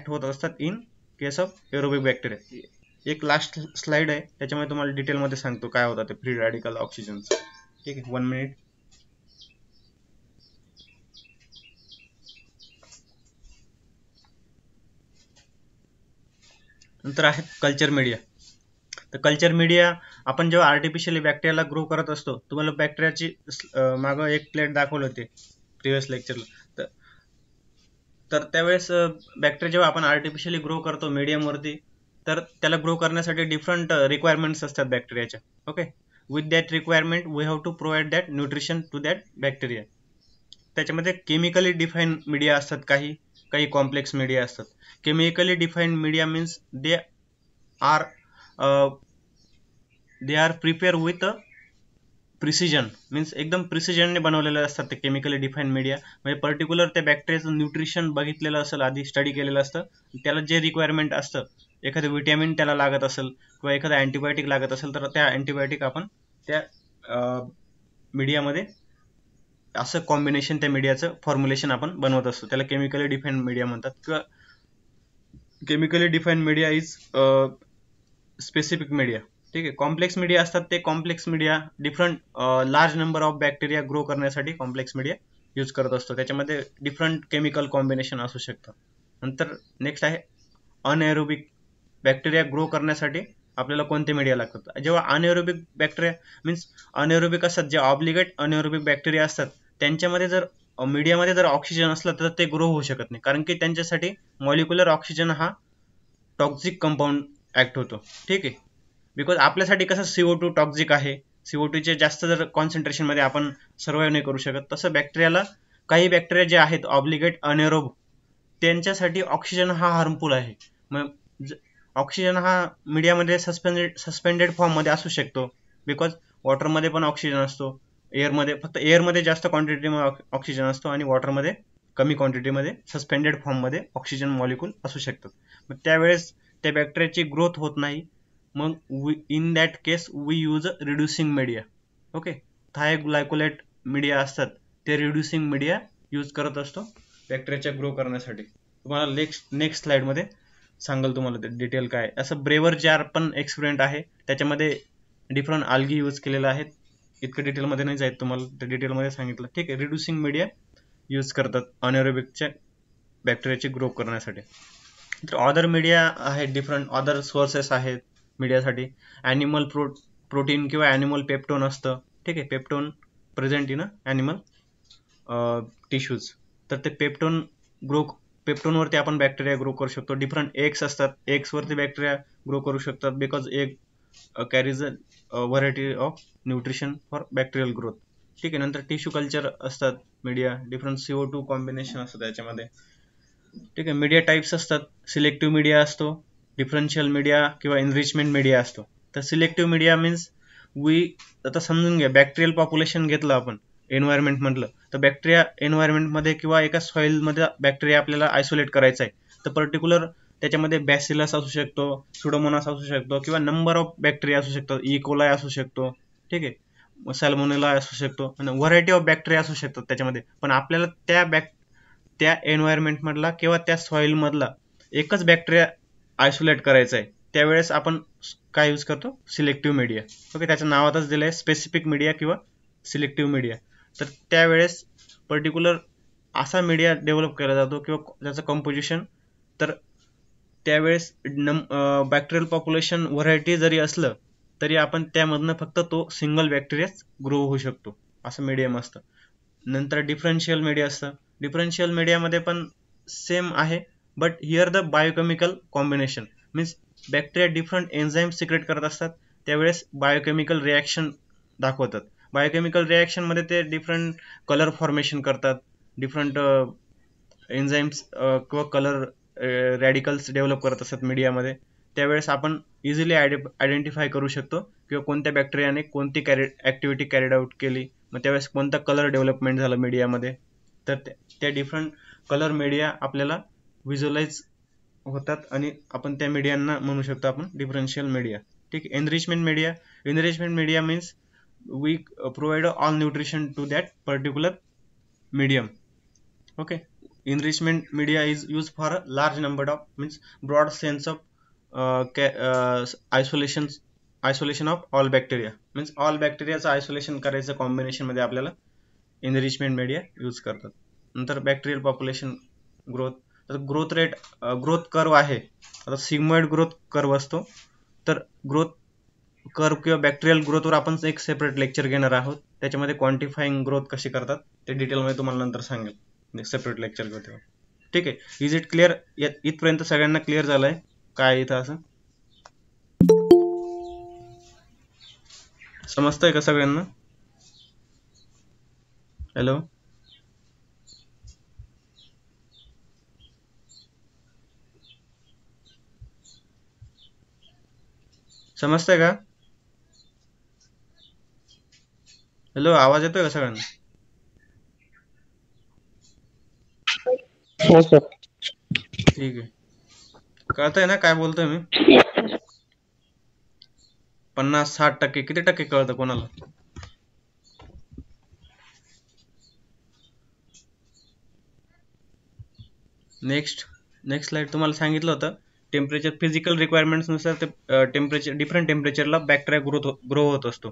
होत असतात in case of aerobic bacteria. एक लास्ट स्लाइड आहे, त्याच्यामध्ये तुम्हाला डिटेलमध्ये सांगतो काय होतं ते फ्री रॅडिकल ऑक्सिजन. ठीक आहे, 1 मिनिट. नंतर आहे कल्चर मीडिया. तर कल्चर मीडिया आपण जेव्हा आर्टिफिशियली बॅक्टेरियाला ग्रो करत असतो, तुम्हाला बॅक्टेरियाची मागं एक प्लेट दाखवलं होते प्रिव्हियस लेक्चरला. तर त्यावेळेस बॅक्टेरिया जेव्हा आपण आर्टिफिशियली ग्रो करतो मीडियमवरती, तर त्याला ग्रो करण्यासाठी डिफरंट रिक्वायरमेंट्स असतात बॅक्टेरियाच्या. Okay, with that requirement we have to provide that nutrition to that bacteria. त्याच्यामध्ये केमिकली डिफाईन मीडिया असतात, काही कॉम्प्लेक्स मीडिया असतात. Chemically define media means they are prepare with precision, means एकदम प्रिसिजनने बनवलेले असतात ते केमिकली डिफाईन मीडिया. म्हणजे पर्टिक्युलर त्या बॅक्टेरियाचं न्यूट्रिशन बघितलेलं असेल, आधी स्टडी केलेलं असतं, त्याला जे रिक्वायरमेंट असतं, एखादं विटॅमिन त्याला लागत असेल किंवा एखादं अँटीबायोटिक लागत असेल तर त्या अँटीबायोटिक आपण त्या मीडियामध्ये असं कॉम्बिनेशन त्या मीडियाचं फॉर्म्युलेशन आपण बनवत असतो, त्याला केमिकली डिफाईन मीडिया म्हणतात. किंवा chemically define media is specific media. ठीक आहे. कॉम्प्लेक्स मीडिया असतात ते complex media different large number of bacteria grow करण्यासाठी कॉम्प्लेक्स मीडिया यूज करत असतो. त्याच्यामध्ये डिफरंट केमिकल कॉम्बिनेशन असू शकतं. नंतर नेक्स्ट आहे अनएरोबिक बॅक्टेरिया ग्रो करण्यासाठी आपल्याला कोणते मीडिया लागतात. जेव्हा अनएरोबिक बॅक्टेरिया मीन्स अनएरोबिक असतात, जे ऑब्लिगेट अनएरोबिक बॅक्टेरिया असतात, त्यांच्यामध्ये जर मीडियामध्ये जर ऑक्सिजन असलं तर ते ग्रो होऊ शकत नाही, कारण की त्यांच्यासाठी मॉलिक्युलर ऑक्सिजन हा टॉक्सिक कंपाऊंड ऍक्ट होतो. ठीक आहे. बिकॉज आपल्यासाठी कसं CO2 टॉक्सिक आहे, CO2 चे जास्त जर कॉन्सन्ट्रेशन मध्ये आपण सर्वाइव्ह नाही करू शकत, तसं बॅक्टेरियाला काही बॅक्टेरिया जे आहेत ऑब्लिगेट अनएरोब, त्यांच्यासाठी ऑक्सिजन हा हार्मफुल आहे. मग ऑक्सिजन हा मीडियामध्ये सस्पेंडेड फॉर्म मध्ये असू शकतो, बिकॉज वॉटरमध्ये पण ऑक्सिजन असतो, एअरमध्ये फक्त एअरमध्ये जास्त क्वांटिटीमध्ये ऑक्सिजन असतो आणि वॉटरमध्ये कमी क्वांटिटीमध्ये सस्पेंडेड फॉर्ममध्ये ऑक्सिजन मॉलिक्यूल असू शकतात. मग त्यावेळेस त्या बॅक्टेरियाची ग्रोथ होत नाही. मग in that case we use reducing media. Okay. Thioglycolate media असतात ते रिड्युसिंग मीडिया यूज करत असतो बॅक्टेरियाच्या ग्रो करण्यासाठी. तुम्हाला नेक्स्ट स्लाइडमध्ये सांगाल तुम्हाला ते डिटेल काय. असं ब्रेवर जार पण एक्सपेरिमेंट आहे, त्याच्यामध्ये डिफरंट आल्गी यूज केलेला आहेत. इतकं डिटेलमध्ये नाही जायत तुम्हाला, ते डिटेलमध्ये सांगितलं. ठीक आहे. रिड्युसिंग मीडिया यूज करतात अनएरोबिकच्या बॅक्टेरियाची ग्रो करण्यासाठी. तर अदर मीडिया आहेत, डिफरंट अदर सोर्सेस आहेत मीडियासाठी. ॲनिमल प्रोटीन किंवा ॲनिमल पेप्टोन असतं. ठीक आहे. Peptone present in animal tissues. तर ते पेप्टोनवरती आपण बॅक्टेरिया ग्रो करू शकतो. डिफरंट एग्स असतात, एग्सवरती बॅक्टेरिया ग्रो करू शकतात, because egg carries a variety of nutrition for bacterial growth. ठीक आहे. नंतर टिश्यू कल्चर असतात मीडिया, डिफरंट CO2 कॉम्बिनेशन असतं त्याच्यामध्ये. ठीक आहे. मीडिया टाइप्स असतात, सिलेक्टिव्ह मीडिया असतो, डिफरन्शियल मीडिया किंवा एनरिचमेंट मीडिया असतो. तर सिलेक्टिव्ह मीडिया मीन्स आता समजून घ्या, बॅक्टेरियल पॉप्युलेशन घेतलं आपण, एन्व्हायरमेंट म्हटलं तर बॅक्टेरिया एन्व्हायरमेंटमध्ये किंवा एका सॉइलमध्ये बॅक्टेरिया आपल्याला आयसोलेट करायचा आहे, तर पर्टिक्युलर त्याच्यामध्ये बॅसिलस असू शकतो, सुडोमोनास असू शकतो, किंवा नंबर ऑफ बॅक्टेरिया असू शकतो, इकोलाय असू शकतो. ठीक आहे. सॅल्मोनेला असू शकतो, आणि व्हरायटी ऑफ बॅक्टेरिया असू शकतात त्याच्यामध्ये. पण आपल्याला त्या एन्व्हायरमेंट मधला किंवा त्या सॉइल मधला एकच बॅक्टेरिया आयसोलेट करायचा आहे, त्यावेळेस आपण काय यूज करतो, सिलेक्टिव्ह मीडिया. ओके. त्याच्या नावातच दिलंय स्पेसिफिक मीडिया किंवा सिलेक्टिव्ह मीडिया. तर त्यावेळेस पर्टिक्युलर असा मीडिया डेव्हलप केला जातो किंवा त्याचं कंपोजिशन, तर त्यावेळेस बॅक्टेरियल पॉप्युलेशन व्हरायटी जरी असलं तरी आपण त्यामधनं फक्त तो सिंगल बॅक्टेरिया ग्रो होऊ शकतो, असं मीडियम असतं. नंतर डिफरन्शियल मीडिया असतं. डिफरन्शियल मीडियामध्ये पण सेम आहे, but here the biochemical combination means bacteria different enzyme secret करत असतात, त्यावेळेस बायोकेमिकल रिॲक्शन दाखवतात. बायोकेमिकल रिॲक्शन मध्ये ते डिफरंट कलर फॉर्मेशन करतात, डिफरंट एन्झाईम्स किंवा कलर रॅडिकल्स डेव्हलप करत असतात मीडियामध्ये. त्यावेळेस आपण इझिली आयडेंटिफाय करू शकतो किंवा कोणत्या बॅक्टेरियाने कोणती ऍक्टिव्हिटी कॅरीड आउट केली, मग त्यावेळेस कोणता कलर डेव्हलपमेंट झालं मीडियामध्ये. तर त्या डिफरंट कलर मीडिया आपल्याला व्हिज्युअलाइज होतात आणि आपण त्या मीडियांना म्हणू शकतो आपण डिफरन्शियल मीडिया. ठीक. Enrichment media means we provide all nutrition to that particular medium. Okay. Enrichment media is used for a large number of means broad sense of isolation of all bacteria means all bacteria चं isolation करायचं combination मध्ये आपल्याला enrichment media use करतात. नंतर bacterial population growth rate, growth curve आहे. आता sigmoid growth curve असतो, तर ग्रोथ कर्व किंवा बॅक्टेरियल ग्रोथवर आपण एक सेपरेट लेक्चर घेणार आहोत. त्याच्यामध्ये क्वांटिफाईंग ग्रोथ कशी करतात ते डिटेलमध्ये तुम्हाला नंतर सांगेल सेपरेट लेक्चर घेतो. ठीक आहे. Is it clear? इथपर्यंत सगळ्यांना क्लिअर झालंय काय इथं असं? समजतंय का सगळ्यांना? हॅलो, समजतंय का? हॅलो, आवाज येतोय का सगळ्यांना?
हो सर.
ठीक आहे. कळतंय ना काय बोलतोय मी? 50-60% किती टक्के कळतं कोणाला? Next slide. तुम्हाला सांगितलं होतं टेम्परेचर फिजिकल रिक्वायरमेंट्स नुसार ते टेम्परेचर डिफरंट टेम्परेचरला बॅक्टेरिया ग्रो होत असतो.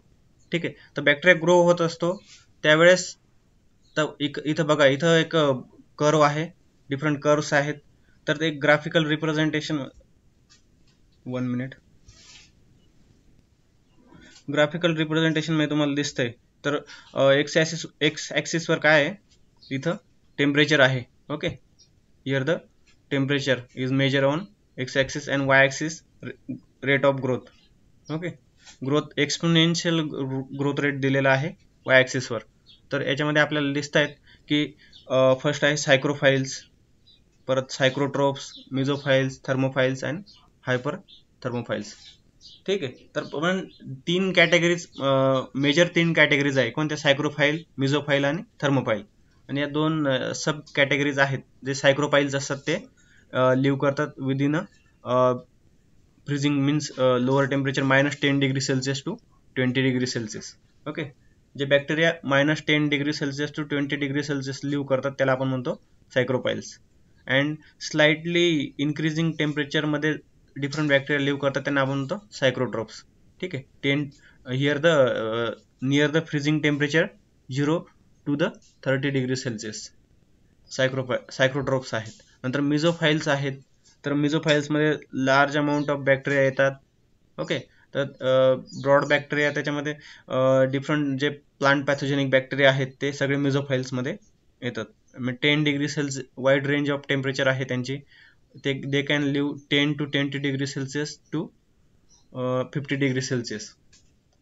ठीक आहे. तर बॅक्टेरिया ग्रो होत असतो त्यावेळेस इथं बघा, इथं एक कर्व आहे, डिफरंट कर्व्स आहेत. तर ते graphical representation, 1 minute, graphical representation मध्ये तुम्हाला दिसतंय. तर एक्स ॲक्सिस वर काय आहे, इथं टेम्परेचर आहे. Okay, here the temperature is major on x axis and Y axis rate of growth. Okay, growth exponential growth rate दिलेला आहे वाय ॲक्सिस वर. तर याच्यामध्ये आपल्याला दिसत आहेत की फर्स्ट आहे सायक्रोफाइल्स, परत सायक्रोट्रोप्स, मिझोफाइल्स, थर्मोफाइल्स अँड हायपर थर्मोफाइल्स. ठीक आहे. तर पण 3 कॅटेगरीज, मेजर 3 कॅटेगरीज आहे. कोणत्या? सायक्रोफाइल, मिझोफाइल आणि थर्मोफाइल. आणि या 2 सब कॅटेगरीज आहेत. जे सायक्रोफाइल्स असतात ते लिव्ह करतात within freezing means lower temperature -10°C to 20°C. Okay, जे bacteria -10°C to 20°C live करतात त्याला आपण म्हणतो सायक्रोफाइल्स. अँड स्लाइटली इन्क्रीजिंग टेम्परेचरमध्ये डिफरंट बॅक्टेरिया लिव्ह करतात त्यांना आपण म्हणतो सायक्रोट्रोप्स. ठीक आहे. Here the near the freezing temperature 0 to the 30°C psychrotrophs आहेत. नंतर मिझोफाइल्स आहेत. तर मिझोफाइल्समध्ये लार्ज अमाऊंट ऑफ बॅक्टेरिया येतात. ओके, तर ब्रॉड बॅक्टेरिया त्याच्यामध्ये डिफरंट जे प्लांट पॅथोजेनिक बॅक्टेरिया आहेत ते सगळे मिझोफाइल्समध्ये येतात. 10°C wide range of temperature आहे त्यांची. They can live 10 to 20°C to 50°C.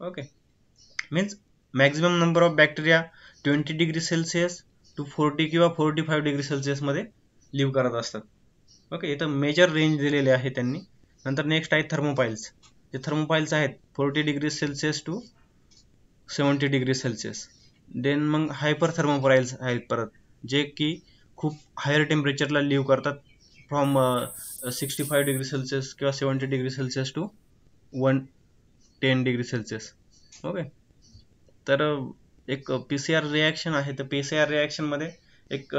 Okay, means maximum number of bacteria 20°C to 40 किंवा 45°C मध्ये लिव्ह करत असतात. ओके, इथं मेजर रेंज दिलेले आहे त्यांनी. नंतर नेक्स्ट आहे थर्मोफाइल्स. जे थर्मोफाइल्स आहेत 40°C to 70°C. देन मग हायपर थर्मोफाइल्स आहेत परत, जे की खूप हायर टेम्परेचरला लिव्ह करतात, फ्रॉम 65°C किंवा 70°C to 110°C. ओके, तर एक PCR रिॲक्शन आहे. तर PCR रिॲक्शन मध्ये एक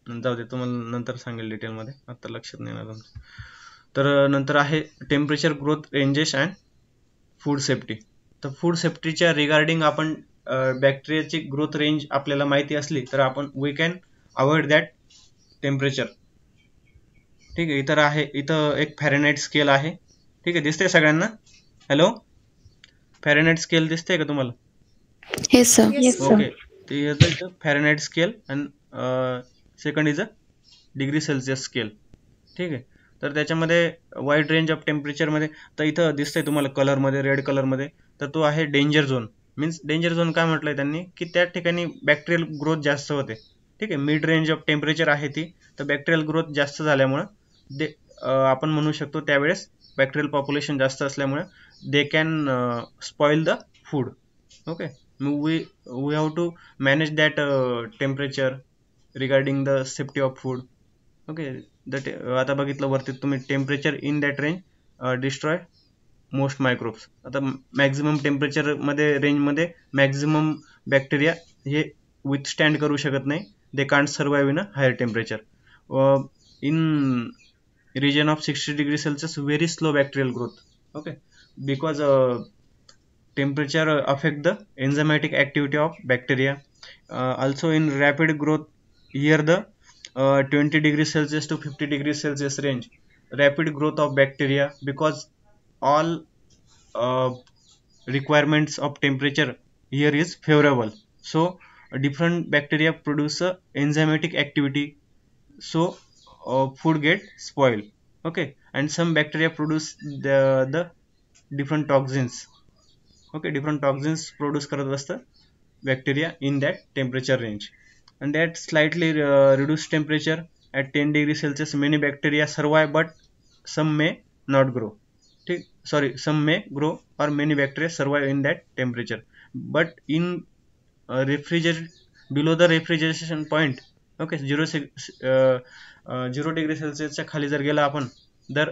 जाऊ दे, तुम्हाला नंतर सांगेल डिटेलमध्ये, आता लक्षात नाही येणार. तर नंतर आहे temperature growth ranges and food safety. तर फूड सेफ्टीच्या रिगार्डिंग आपण बॅक्टेरियाची ग्रोथ रेंज आपल्याला माहिती असली तर आपण we can avoid that temperature. ठीक आहे. इथं एक फॅरेनहाइट स्केल आहे. ठीक आहे, दिसतंय सगळ्यांना? हॅलो, फॅरेनहाइट स्केल दिसतंय का तुम्हाला?
Yes, sir.
Yes, sir.
Okay, तर is a Fahrenheit scale and second is a degree Celsius scale. ठीक आहे. तर त्याच्यामध्ये वाईड रेंज ऑफ टेम्परेचरमध्ये, तर इथं दिसतंय तुम्हाला कलरमध्ये, रेड कलरमध्ये, तर तो आहे danger zone. Means danger zone काय म्हटलंय त्यांनी, की त्या ठिकाणी बॅक्टेरियल ग्रोथ जास्त होते. ठीक आहे, मिड रेंज ऑफ टेम्परेचर आहे ती, तर बॅक्टेरियल ग्रोथ जास्त झाल्यामुळं आपण म्हणू शकतो त्यावेळेस बॅक्टेरियल पॉप्युलेशन जास्त असल्यामुळे they can spoil the food. Okay, we have to manage that temperature regarding the safety of food. Okay, आता बघितलं वरती तुम्ही, temperature in that range destroy most microbes. आता मॅक्झिमम टेम्परेचरमध्ये रेंजमध्ये मॅक्झिमम बॅक्टेरिया हे विथस्टँड करू शकत नाही. They can't survive in a higher temperature. In region of 60°C very slow bacterial growth. Okay, because temperature affect the enzymatic activity of bacteria. Also in rapid growth, here the 20°C to 50°C range, rapid growth of bacteria, because all requirements of temperature here is favorable, so different bacteria produce a enzymatic activity, so food get spoiled. Okay, and some bacteria produce the different toxins. Okay, different toxins produce करत असतं bacteria in that temperature range. and at slightly reduced temperature at 10 degree Celsius many bacteria survive but some may not grow. ठीक, sorry, some may grow or many bacteria survive in that temperature, but in below the refrigeration point, okay, 0 degree Celsius च्या खाली जर गेला आपण तर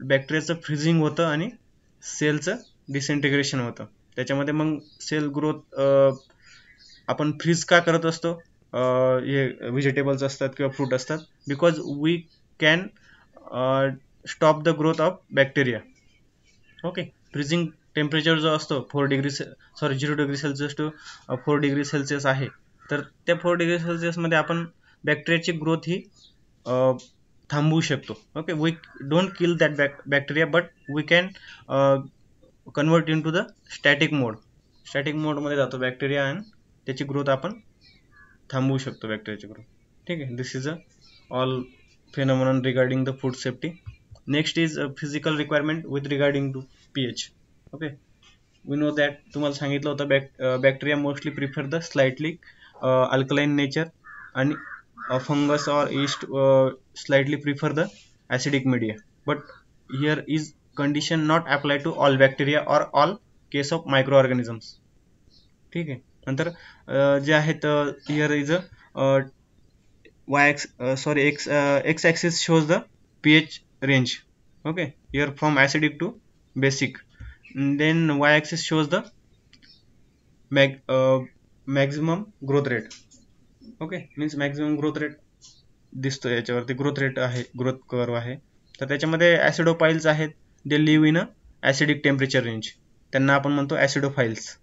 बॅक्टेरियाचं freezing होतं आणि सेलचं डिसइंटिग्रेशन होतं. त्याच्यामध्ये मग सेल ग्रोथ आपण फ्रीज का करत असतो, हे व्हेजिटेबल्स असतात किंवा फ्रूट असतात, because we can stop the growth of bacteria. Okay, freezing temperature जो असतो 0 degree Celsius to 4 degree Celsius आहे, तर त्या 4 डिग्री सेल्सिअसमध्ये आपण बॅक्टेरियाची ग्रोथ ही थांबवू शकतो. Okay, we don't kill that bacteria but we can convert into the static mode. Static मोडमध्ये जातो बॅक्टेरिया आणि त्याची ग्रोथ आपण थांबवू शकतो बॅक्टेरियाची ग्रोथ. ठीक आहे, this is all phenomenon regarding the food safety. Next is physical requirement with regarding to pH. Okay, we know that, तुम्हाला सांगितलं होतं bacteria mostly prefer the slightly alkaline nature आणि फंगस और yeast slightly prefer the acidic media, but here is condition not apply to all bacteria or all case of microorganisms. ठीक आहे, नंतर जे आहेत here is x axis shows the pH range. Okay, here from acidic to basic, and then y axis shows the maximum growth rate. Okay, means maximum growth rate दिसतो याच्यावरती, growth rate आहे, growth curve आहे. तर त्याच्यामध्ये acidophiles आहेत, they live in a acidic temperature range, त्यांना आपण म्हणतो ॲसिडोफाइल्स.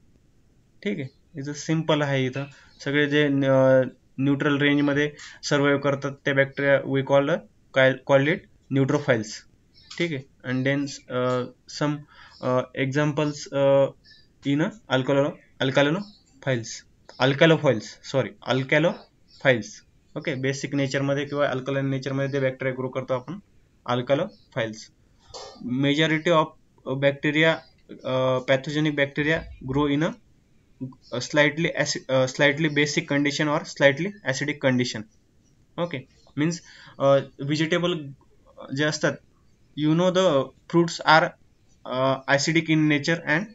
ठीक आहे, इथं सिम्पल आहे. इथं सगळे जे न्यूट्रल रेंजमध्ये सर्वाइव्ह करतात त्या bacteria we called it neutrophiles. ठीक आहे, and then some examples in alkalophiles. Okay, basic नेचरमध्ये किंवा अल्कलाइन नेचरमध्ये ते बॅक्टेरिया ग्रो करतो आपण alkalophiles. Majority of bacteria, pathogenic bacteria grow in a slightly basic condition और slightly acidic condition. Okay, means vegetable जे असतात, you know the fruits are acidic in nature and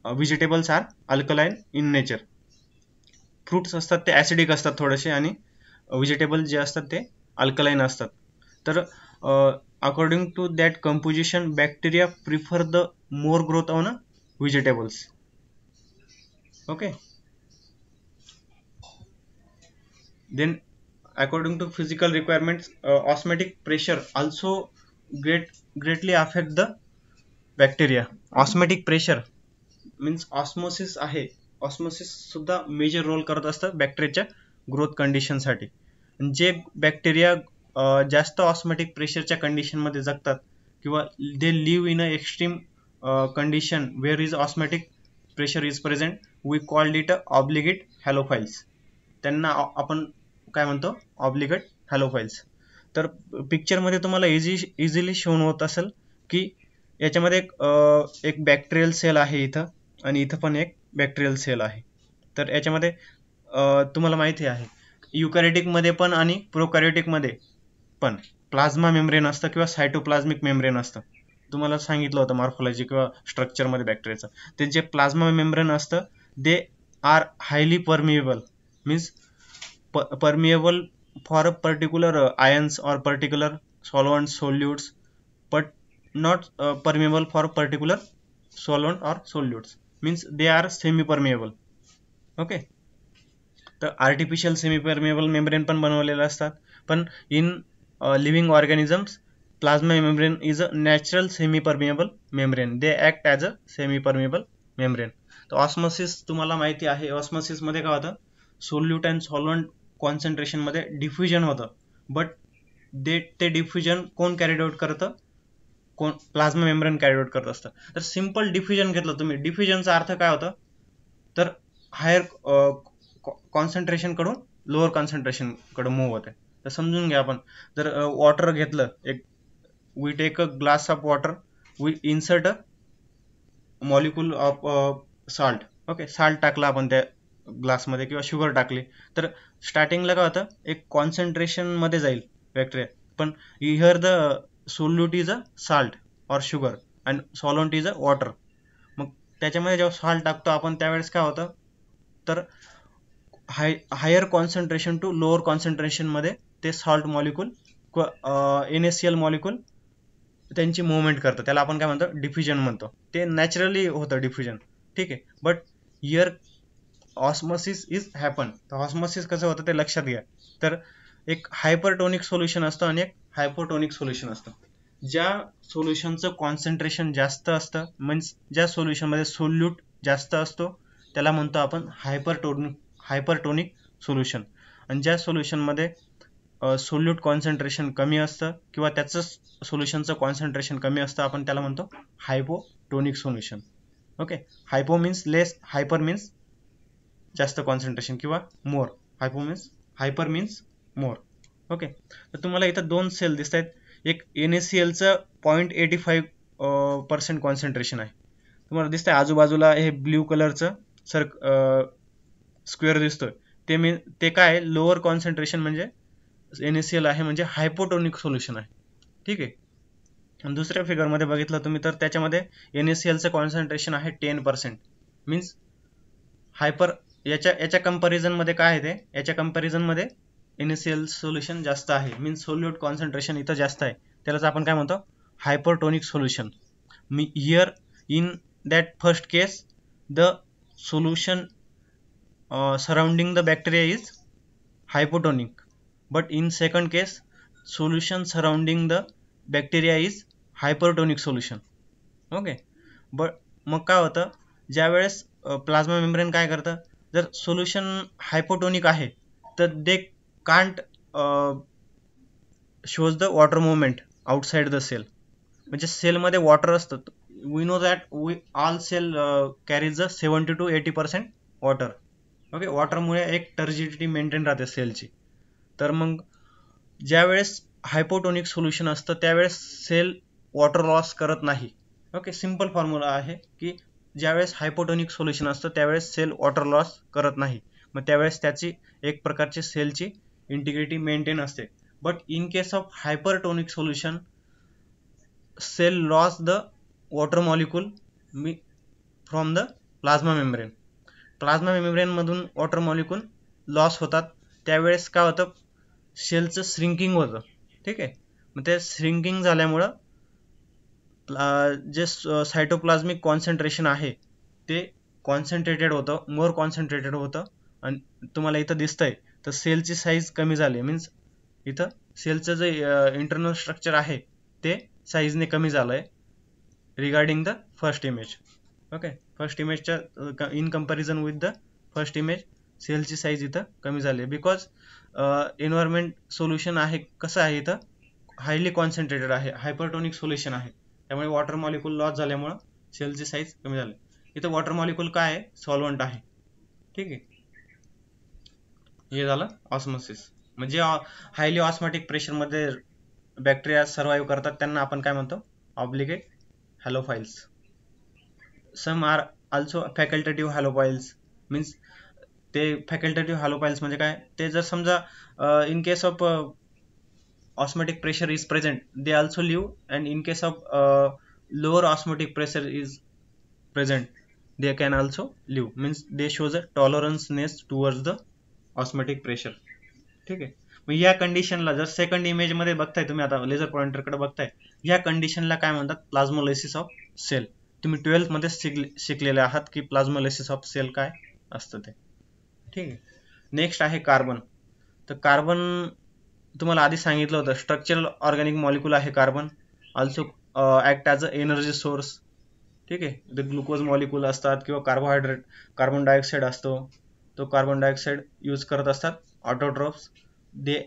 vegetables are alkaline in nature. Fruits असतात ते acidic असतात थोडेसे आणि vegetable जे असतात ते अल्कलाइन असतात. तर according to that composition bacteria prefer the more growth on vegetables. Okay, then according to physical requirements osmotic pressure also greatly affect the bacteria. Osmotic pressure means osmosis आहे, osmosis सुद्धा major role करत असतं बॅक्टेरियाच्या growth कंडिशनसाठी. जे bacteria जास्त ऑस्मॅटिक प्रेशरच्या कंडिशनमध्ये जगतात किंवा they live in a extreme condition where is osmotic pressure is present, we called it obligate halophiles. त्यांना आपण काय म्हणतो, ऑब्लिगेट हॅलोफाइल्स. तर पिक्चरमध्ये तुम्हाला इझिली शोन होत असेल की याच्यामध्ये एक बॅक्टेरियल सेल आहे इथं आणि इथं पण एक बॅक्टेरियल सेल आहे. तर याच्यामध्ये तुम्हाला माहिती आहे युकॅरियोटिकमध्ये पण आणि प्रोकॅरियोटिकमध्ये पण प्लाझ्मा मेम्ब्रेन असतं किंवा सायटोप्लाझ्मिक मेम्ब्रेन असतं. तुम्हाला सांगितलं होतं मॉर्फोलॉजी किंवा स्ट्रक्चरमध्ये बॅक्टेरियाचं. ते जे प्लाझ्मा मेम्ब्रेन असतं they are highly permeable, means permeable for a particular ions or particular solvents, solutes, but not permeable for a particular solvent or solutes, means they are semi permeable. Okay, तर artificial semi permeable membrane पण बनवलेले असतात, पण in living organisms plasma membrane is a natural semi permeable membrane, they act as a semi permeable membrane. तर osmosis तुम्हाला माहिती आहे, osmosis मध्ये काय होतं, सोल्यूट अँड सॉल्वंट कॉन्सन्ट्रेशन मध्ये डिफ्युजन होतं, बट ते डिफ्युजन कोण कॅरीड आउट करतं, कोण प्लाझ्मा मेम्ब्रेन कॅरीड आउट करत असतं. तर सिम्पल डिफ्युजन घेतलं तुम्ही, डिफ्युजनचा अर्थ काय होतं, तर हायर कॉन्सन्ट्रेशन कडून लोअर कॉन्सन्ट्रेशन कडे मूव्ह होते. तर समजून घ्या, आपण जर वॉटर घेतलं, एक we take a glass of water, we insert a molecule of salt. Okay, salt टाकला आपण त्या ग्लासमध्ये किंवा शुगर टाकली तर स्टार्टिंगला काय होतं, एक कॉन्सन्ट्रेशन मध्ये जाईल बॅक्टेरिया, पण here the solute is a salt और sugar and solvent is a water. मग त्याच्यामध्ये जेव्हा सॉल्ट टाकतो आपण त्यावेळेस काय होतं, तर higher concentration to lower concentration मध्ये ते सॉल्ट मॉलिक्यूल NaCl मॉलिक्यूल त्यांची मुवमेंट करतं, त्याला आपण काय म्हणतो, डिफ्युजन म्हणतो. ते नॅचरली होतं डिफ्युजन, ठीक आहे. But here osmosis is happen. तर ऑस्मोसिस कसं होतं ते लक्षात घ्या. तर एक हायपरटोनिक सोल्युशन असतं आणि एक हायपोटोनिक सोल्युशन असतं. ज्या सोल्युशनचं कॉन्सन्ट्रेशन जास्त असतं, म्हणजे ज्या सोल्युशनमध्ये सोल्यूट जास्त असतो, त्याला म्हणतो आपण हायपरटोनिक सोल्युशन. आणि ज्या सोल्युशनमध्ये सोल्यूट कॉन्सन्ट्रेशन कमी असतं किंवा त्याचं सोल्युशनचं कॉन्सन्ट्रेशन कमी असतं, आपण त्याला म्हणतो hypotonic solution. Okay, hypo means less, hyper means जास्त कॉन्सन्ट्रेशन किंवा more. Hyper means more. Okay, तर तुम्हाला इथं दोन सेल दिसत आहेत. एक NaClचं 0.85% कॉन्सन्ट्रेशन आहे. तुम्हाला दिसतंय आजूबाजूला हे ब्ल्यू कलरचं स्क्वेअर दिसतोय, ते काय लोअर कॉन्सन्ट्रेशन म्हणजे NaCl आहे, म्हणजे हायपोटोनिक सोल्युशन आहे, ठीक आहे. आणि दुसऱ्या फिगरमध्ये बघितलं तुम्ही तर त्याच्यामध्ये NaClचं कॉन्सन्ट्रेशन आहे 10%, मीन्स हायपर. याच्या कंपॅरिझन मध्ये काय आहे, ते याच्या कंपॅरिझन मध्ये NaCl सोल्युशन जास्त आहे, मीन्स सोल्यूट कॉन्सन्ट्रेशन इथं जास्त आहे, त्यालाच आपण काय म्हणतो, hypertonic solution. Here in that first case the solution surrounding the bacteria is hypotonic, but in second case solution surrounding the bacteria is hypertonic solution. Okay, but मग काय होतं, ज्या वेळेस प्लाझ्मा मेम्ब्रेन काय करतं, जर सोल्युशन हायपोटोनिक आहे तर they can't shows the water movement outside the cell. म्हणजे सेलमध्ये वॉटर असतं, we know that all cell carries 70 to 80% वॉटर. ओके, वॉटरमुळे एक टर्जिडिटी मेंटेन राहते सेलची. तर मग ज्यावेळेस हायपोटोनिक सोल्युशन असतं त्यावेळेस सेल वॉटर लॉस करत नाही. ओके, सिंपल फॉर्म्युला आहे की ज्यावेळेस हायपोटोनिक सोल्युशन असतं त्यावेळेस सेल वॉटर लॉस करत नाही, मग त्यावेळेस त्याची एक प्रकारची सेलची इंटिग्रिटी मेंटेन असते. But in case of hypertonic solution cell loss the water molecule from the plasma membrane. Plasma membrane मधून वॉटर मॉलिक्यूल लॉस होतात, त्यावेळेस काय होतं, सेलचं श्रिंकिंग होतं, ठीक आहे. मग ते श्रिंकिंग झाल्यामुळं जे सायटोप्लाझ्मिक कॉन्सन्ट्रेशन आहे ते कॉन्सन्ट्रेटेड होतं, मोर कॉन्सन्ट्रेटेड होतं. आणि तुम्हाला इथं दिसतंय तर सेलची साईज कमी झाली, मीन्स इथं सेलचं जे इंटरनल स्ट्रक्चर आहे ते साईजने कमी झालंय regarding the first image. Okay, first इमेजच्या in comparison with the first image सेलची साईज इथं कमी झाली, बिकॉज एन्व्हायरमेंट सोल्युशन आहे, कसं आहे, इथं हायली कॉन्सन्ट्रेटेड आहे, हायपरटोनिक सोल्युशन आहे, त्यामुळे वॉटर मॉलिक्यूल लॉस झाल्यामुळं सेलची साईज कमी झाली. इथं वॉटर मॉलिक्यूल काय आहे, सॉल्व्हंट आहे, ठीक आहे. हे झालं ऑस्मोसिस. म्हणजे हायली ऑस्मोटिक प्रेशरमध्ये बॅक्टेरिया सर्व्हाइव्ह करतात, त्यांना आपण काय म्हणतो, obligate halophiles. Some are also facultative halophiles, means ते फॅकल्टेटिव्ह हॅलोफाइल्स म्हणजे काय, ते जर समजा in case of osmotic pressure is present they also live, and in case of lower osmotic pressure is present they can also live, means they shows a toleranceness towards the osmotic pressure, ठीक आहे. मग या कंडिशनला जर second image मध्ये बघताय तुम्ही, आता लेझर पॉइंटर कडे बघताय, या कंडिशनला काय म्हणतात, प्लाझ्मोलायसिस ऑफ सेल. तुम्ही 12th मध्ये शिकलेले आहात की प्लाझ्मोलायसिस ऑफ सेल काय असतं ते, ठीक आहे. नेक्स्ट आहे कार्बन. तर कार्बन तुम्हाला आधी सांगितलं होतं, स्ट्रक्चरल ऑर्गॅनिक मॉलिक्यूल आहे carbon, also act as a energy source, ठीक आहे. ते ग्लुकोज मॉलिक्यूल असतात किंवा कार्बोहायड्रेट, कार्बन डायऑक्साईड असतो, तो कार्बन डायऑक्साईड यूज करत असतात autotrophs, they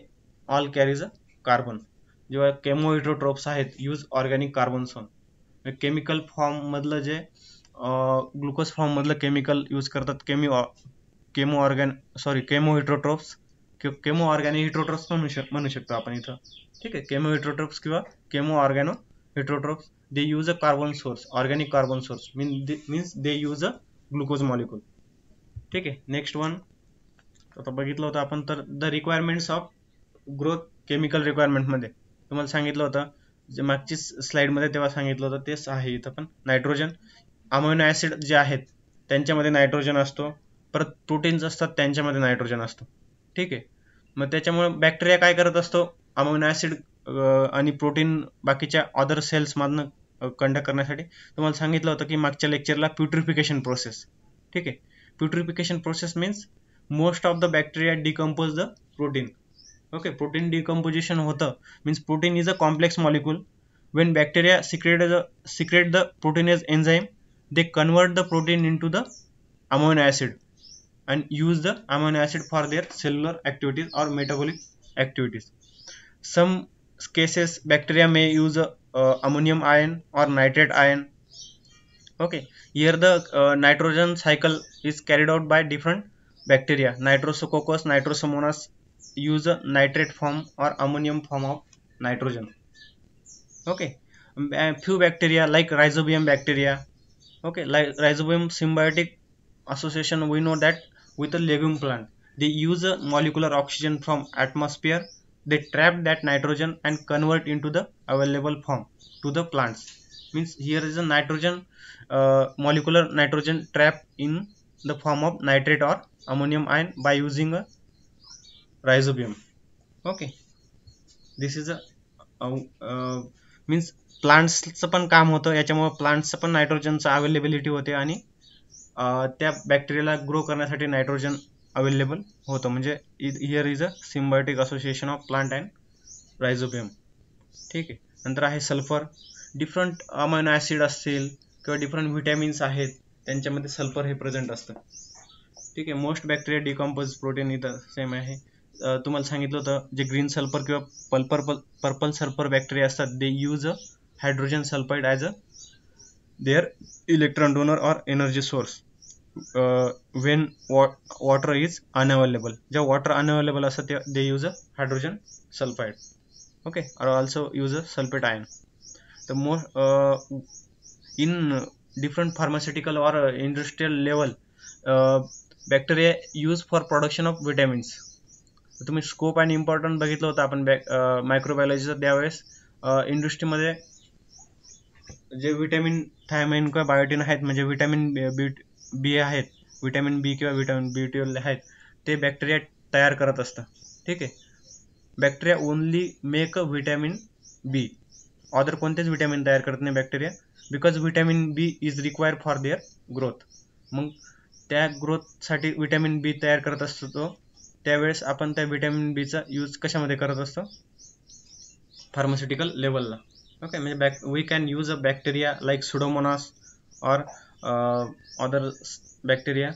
all carries a carbon. जेव्हा केमोहिट्रोट्रोप्स आहेत यूज ऑर्गॅनिक कार्बन सोन, केमिकल फॉर्म मधलं जे ग्लुकोज फॉर्म मधलं केमिकल यूज करतात, केमोहिट्रोट्रोप्स, केमो ऑर्गॅनो हिट्रोट्रोप्स म्हणू शकतो आपण इथं, ठीक आहे. केमो हिट्रोट्रोप्स किंवा chemo ऑर्गॅनो हिट्रोट्रोप्स, they use a carbon source, organic carbon source, means they use a glucose molecule. ठीक आहे. नेक्स्ट वन आता बघितलं होतं आपण, तर the requirements of growth chemical रिक्वायरमेंटमध्ये तुम्हाला सांगितलं होतं, जे मागची स्लाइडमध्ये तेव्हा सांगितलं होतं तेच आहे इथं पण. नायट्रोजन, अमिनो ॲसिड जे आहेत त्यांच्यामध्ये नायट्रोजन असतो, परत प्रोटीन्स असतात त्यांच्यामध्ये नायट्रोजन असतो. ठीक आहे. मग त्याच्यामुळे बॅक्टेरिया काय करत असतो, अमिनो ॲसिड आणि प्रोटीन बाकीच्या अदर सेल्समधनं कंडक्ट करण्यासाठी तुम्हाला सांगितलं होतं की मागच्या लेक्चरला प्युट्रिफिकेशन प्रोसेस. ठीक आहे. Putrefaction process means most of the bacteria decompose the protein. Okay, protein decomposition होतं means protein is a complex molecule. when bacteria secrete the proteinase enzyme, they convert the protein into the amino acid and use the amino acid for their cellular activities or metabolic activities. Some cases bacteria may use ammonium ion or nitrate ion. Okay, here the nitrogen cycle is carried out by different bacteria. Nitrosococcus, Nitrosomonas use a nitrate form or ammonium form of nitrogen. Okay, few bacteria like rhizobium bacteria. Okay, like rhizobium symbiotic association, we know that with a legume plant, they use a molecular oxygen from atmosphere, they trap that nitrogen and convert into the available form to the plants. Means here is a nitrogen molecular nitrogen trap in the form of nitrate or ammonium ion by using a rhizobium. Okay, this is a means प्लांट्सचं पण काम होतं याच्यामुळे, प्लांट्सचं पण नायट्रोजनचं availability होते आणि त्या बॅक्टेरियाला grow करण्यासाठी नायट्रोजन अवेलेबल होतं. म्हणजे here is a symbiotic association of plant and rhizobium. ठीक आहे. नंतर आहे सल्फर. डिफरंट अमायनो ॲसिड असतील किंवा डिफरंट व्हिटॅमिन्स आहेत त्यांच्यामध्ये सल्फर हे प्रेझेंट असतं. ठीक आहे. मोस्ट बॅक्टेरिया डिकम्पोज प्रोटीन इथं सेम आहे. तुम्हाला सांगितलं होतं जे ग्रीन सल्फर किंवा पर्पल सल्फर बॅक्टेरिया असतात, they use a hydrogen sulphide as a their electron donor or energy source when water is unavailable. जेव्हा वॉटर अनअवेलेबल असतं ते they use a hydrogen sulphide. Okay, और also use a sulphate ion. तर in different pharmaceutical or industrial level, bacteria used for production of vitamins. तुम्ही scope आणि important बघितलं होतं आपण मायक्रोबायोलॉजीचं. त्यावेळेस इंडस्ट्रीमध्ये जे विटॅमिन थायमाइन किंवा बायोटिन आहेत, म्हणजे विटॅमिन बी आहेत, विटॅमिन बी किंवा विटॅमिन B12 आहेत, ते बॅक्टेरिया तयार करत असतं. ठीक आहे. Bacteria only make a vitamin B, other कोणतेच विटॅमिन तयार करत नाही bacteria, because vitamin B is required for their growth. मग त्या ग्रोथसाठी विटॅमिन बी तयार करत असतो तो. त्यावेळेस आपण त्या विटॅमिन बीचा यूज कशामध्ये करत असतो, फार्मास्युटिकल लेवलला. ओके, म्हणजे we can use a bacteria like pseudomonas or other bacteria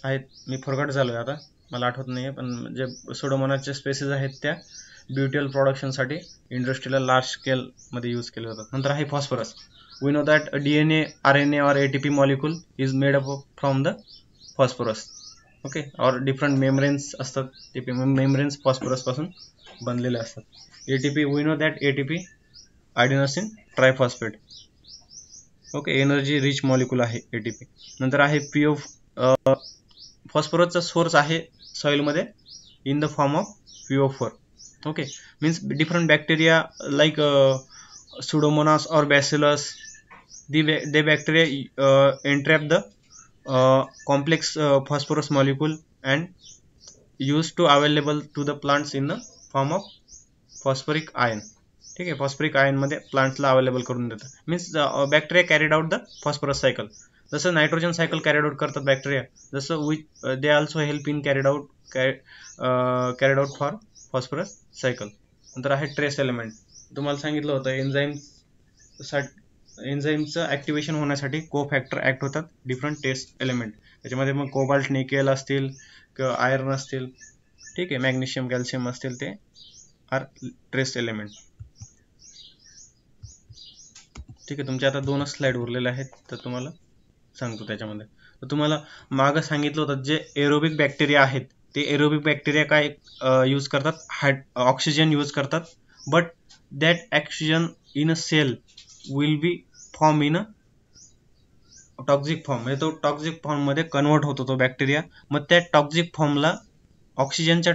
आहेत. मी फॉरगॉट झालो आहे आता, मला आठवत नाही आहे, पण जे सुडोमोनासचे स्पेसिस आहेत त्या ब्युटियल प्रोडक्शनसाठी इंडस्ट्रीला लार्ज स्केलमध्ये यूज केले जातात. नंतर आहे phosphorus. We know that DNA, RNA or ATP molecule is made up from the phosphorus. Okay, और डिफरंट मेम्ब्रेन्स असतात, ते मेम्ब्रेन्स फॉस्फरस पासून बनलेले असतात. ATP, we know that ATP adenosine triphosphate. Okay, energy rich molecule आहे ATP. नंतर आहे PO. फॉस्फरसचा सोर्स आहे सॉइलमध्ये in the form of PO4. Okay, means different bacteria like Pseudomonas or Bacillus, the bacteria entrap the complex phosphorus molecule and used to available to the plants in the form of phosphoric ion. ठीक आहे. Phosphoric ion मध्ये प्लांट्सला available करून देतात. Means bacteria carried out the phosphorus cycle. जसं nitrogen cycle carried out करतात bacteria, जसं they also help in carried out for phosphorus cycle. नंतर आहे ट्रेस एलिमेंट. तुम्हाला सांगितलं होतं एन्झाईमचं ॲक्टिवेशन होण्यासाठी कोफॅक्टर ॲक्ट होतात डिफरंट टेस्ट एलिमेंट. त्याच्यामध्ये मग कोबाल्ट, निकेल असतील किंवा आयर्न असतील, ठीक आहे, मॅग्नेशियम, कॅल्शियम असतील, ते आर ट्रेस एलिमेंट. ठीक आहे. तुमचे आता 2च स्लाइड उरलेले आहेत, तर तुम्हाला सांगतो त्याच्यामध्ये. तर तुम्हाला मागं सांगितलं होतं जे एरोबिक बॅक्टेरिया आहेत, ते एरोबिक बॅक्टेरिया काय यूज करतात, ऑक्सिजन यूज करतात, but that oxygen in a cell will be formed in a toxic form म्हणजे तो टॉक्झिक फॉर्ममध्ये कन्वर्ट होतो तो बॅक्टेरिया. मग त्या टॉक्झिक फॉर्मला ऑक्सिजनच्या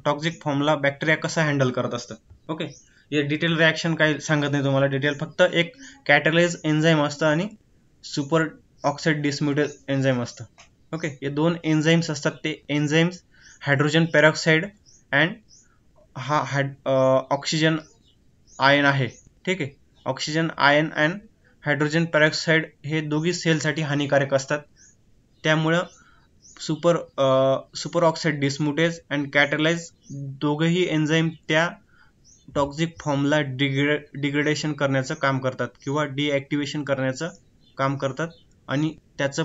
टॉक्झिक फॉर्मला बॅक्टेरिया कसा हँडल करत असतं. ओके, हे डिटेल रिॲक्शन काही सांगत नाही तुम्हाला डिटेल, फक्त एक कॅटलाइज एन्झाईम असतं आणि सुपर ऑक्साईड डिसम्युटेज एन्झाईम असतं. ओके, हे दोन एन्झाईम्स असतात. ते एन्झाईम्स हायड्रोजन पेरॉक्साईड अँड हा ऑक्सिजन आयन आहे. ठीक आहे, oxygen ion and hydrogen peroxide हे दोघी सेलसाठी हानिकारक असतात. त्यामुळं सुपर ऑक्साईड डिसम्युटेज अँड कॅटलाइज दोघंही एन्झाईम त्या टॉक्झिक फॉर्मला डिग्रेडेशन करण्याचं काम करतात किंवा डिॲक्टिव्हेशन करण्याचं काम करतात आणि त्याचं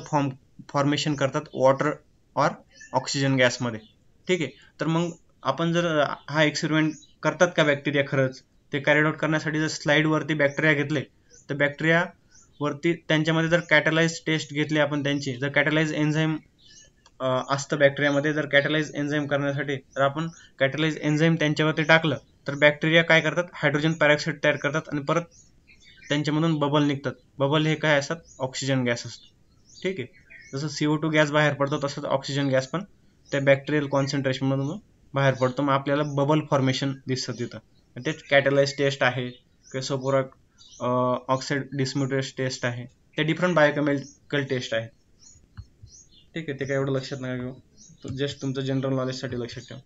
फॉर्मेशन करतात वॉटर ऑर ऑक्सिजन गॅसमध्ये. ठीक आहे, तर मग आपण जर हा एक्सपेरिमेंट करतात का बॅक्टेरिया खरंच, ते कॅरिड आउट करण्यासाठी जर स्लाईडवरती बॅक्टेरिया घेतले तर बॅक्टेरिया वरती त्यांच्यामध्ये जर कॅटलाइज टेस्ट घेतली आपण, त्यांची जर कॅटलाइज एन्झाईम असतं बॅक्टेरियामध्ये, जर कॅटलाइज एन्झाईम करण्यासाठी तर आपण कॅटलाइज एन्झाईम त्यांच्यावरती टाकलं तर बॅक्टेरिया काय करतात, हायड्रोजन पेरॉक्साईड तयार करतात आणि परत त्यांच्यामधून बबल निघतात. बबल हे काय असतात, ऑक्सिजन गॅस असतो. ठीक आहे, जसं CO2 गॅस बाहेर पडतो तसंच ऑक्सिजन गॅस पण त्या बॅक्टेरियल कॉन्सन्ट्रेशनमधून बाहेर पडतो. मग आपल्याला बबल फॉर्मेशन दिसतं तिथं. तेच कॅटलाइज टेस्ट आहे किंवा सुपर ऑक्साईड डिसम्युटेज टेस्ट आहे. ते डिफरंट बायोकेमिकल टेस्ट आहे. ठीक आहे, ते काय एवढं लक्षात नका घेऊ, जस्ट तुमचं जनरल नॉलेजसाठी लक्षात ठेवा.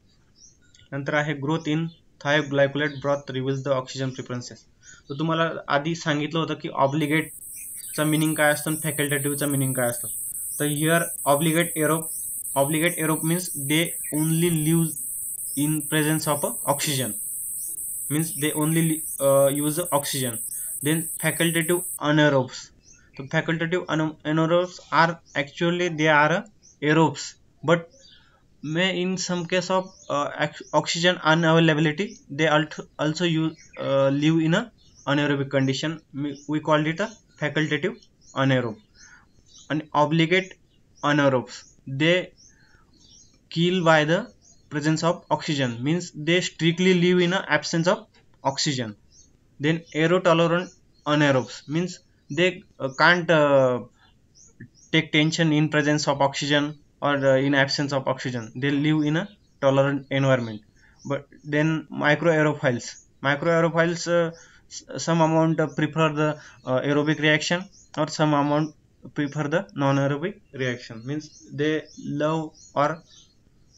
नंतर आहे growth in thioglycolate broth reveals the oxygen preferences. तर तुम्हाला आधी सांगितलं होतं की ऑब्लिगेटचा मिनिंग काय असतं आणि फॅकल्टेटिव्हचा मिनिंग काय असतं. तर here obligate aerobe means they only live in presence of oxygen, means they only use the oxygen. Then facultative anaerobes. So facultative anaerobes are actually they are aerobes, but may in some case of oxygen unavailability they also live in a anaerobic condition. We called it a facultative anaerobe. And obligate anaerobes, they kill by the presence of oxygen, means they strictly live in a absence of oxygen. Then aerotolerant anaerobes means they can't take tension in presence of oxygen or in absence of oxygen. They live in a tolerant environment. But then microaerophiles some amount prefer the aerobic reaction or some amount prefer the non-aerobic reaction, means they love or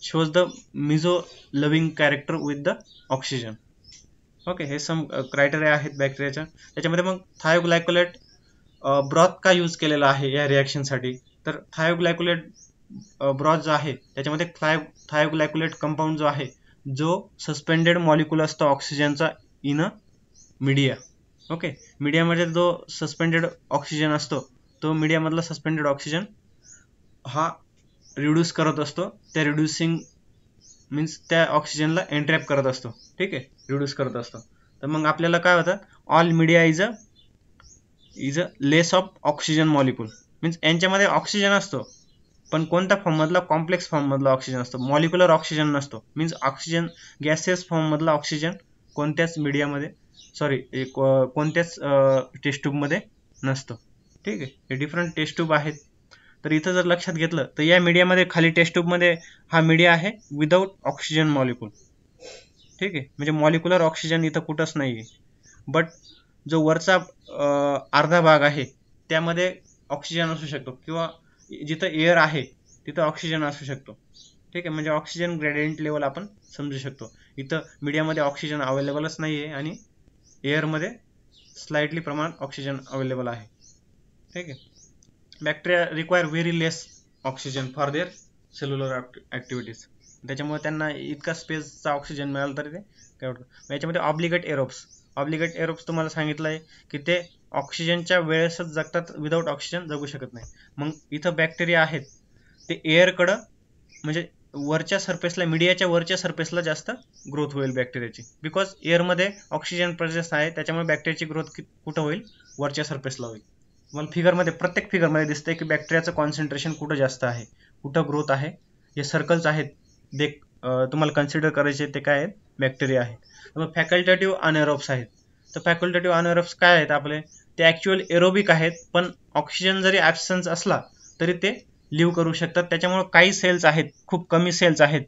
shows the meso loving character with the oxygen. Okay, हे सम criteria आहेत बॅक्टेरियाच्या. त्याच्यामध्ये मग थायोग्लायकोलेट broth का use केलेला आहे या रिॲक्शनसाठी, तर थायोग्लायकोलेट ब्रॉथ जो आहे त्याच्यामध्ये थायोग्लायकोलेट कंपाऊंड जो आहे, जो सस्पेंडेड मॉलिक्यूल असतो ऑक्सिजनचा इन अ मीडिया. ओके, मीडियामध्ये जो सस्पेंडेड ऑक्सिजन असतो तो मीडियामधला सस्पेंडेड ऑक्सिजन हा रिड्यूस करत असतो. त्या रिड्युसिंग मीन्स त्या ऑक्सिजनला एंट्रॅप करत असतो. ठीक आहे, रिड्यूस करत असतो. तर मग आपल्याला काय होतं, all media is a less of oxygen molecule, means यांच्यामध्ये ऑक्सिजन असतो पण कोणत्या फॉर्ममधला, कॉम्प्लेक्स फॉर्ममधला ऑक्सिजन असतो, मॉलिक्युलर ऑक्सिजन नसतो. मीन्स ऑक्सिजन गॅसियस फॉर्ममधला ऑक्सिजन कोणत्याच मीडियामध्ये कोणत्याच टेस्ट ट्यूबमध्ये नसतो. ठीक आहे, हे डिफरंट टेस्ट ट्यूब आहेत. तर इथं जर लक्षात घेतलं तर या मीडियामध्ये खाली टेस्ट ट्यूबमध्ये हा मीडिया आहे विदाऊट ऑक्सिजन मॉलिक्यूल. ठीक आहे, म्हणजे मॉलिक्युलर ऑक्सिजन इथं कुठंच नाही आहे. बट जो वरचा अर्धा भाग आहे त्यामध्ये ऑक्सिजन असू शकतो किंवा जिथं एअर आहे तिथं ऑक्सिजन असू शकतो. ठीक आहे, म्हणजे ऑक्सिजन ग्रेडियंट लेवल आपण समजू शकतो. इथं मीडियामध्ये ऑक्सिजन अवेलेबलच नाही आहे आणि एअरमध्ये स्लाइटली प्रमाण ऑक्सिजन अवेलेबल आहे. ठीक आहे, bacteria require very less oxygen for there cellular activities. त्याच्यामुळे त्यांना इतका स्पेसचा ऑक्सिजन मिळाला तरी ते काय होतं. याच्यामध्ये ऑब्लिगेट एरोब्स तुम्हाला सांगितलं आहे की ते ऑक्सिजनच्या वेळेसच जगतात, विदाऊट ऑक्सिजन जगू शकत नाही. मग इथं बॅक्टेरिया आहेत ते एअरकडं, म्हणजे वरच्या सरफेसला, मीडियाच्या वरच्या सरफेसला जास्त ग्रोथ होईल बॅक्टेरियाची, बिकॉज एअरमध्ये ऑक्सिजन प्रेझेन्स आहे. त्याच्यामुळे बॅक्टेरियाची ग्रोथ कुठं होईल, वरच्या सरफेसला होईल. मला फिगरमध्ये, प्रत्येक फिगरमध्ये दिसतंय की बॅक्टेरियाचं कॉन्सन्ट्रेशन कुठं जास्त आहे, कुठं ग्रोथ आहे. हे सर्कल्स आहेत, ते तुम्हाला कन्सिडर करायचे, ते काय आहेत, बॅक्टेरिया आहेत. मग फॅकल्टेटिव्ह अनएरोब्स आहेत. तर फॅकल्टेटिव्ह अनएरोब्स काय आहेत आपले, ते ॲक्च्युअल एरोबिक आहेत पण ऑक्सिजन जरी ॲब्सन्स असला तरी ते लिव्ह करू शकतात. त्याच्यामुळे काही सेल्स आहेत, खूप कमी सेल्स आहेत,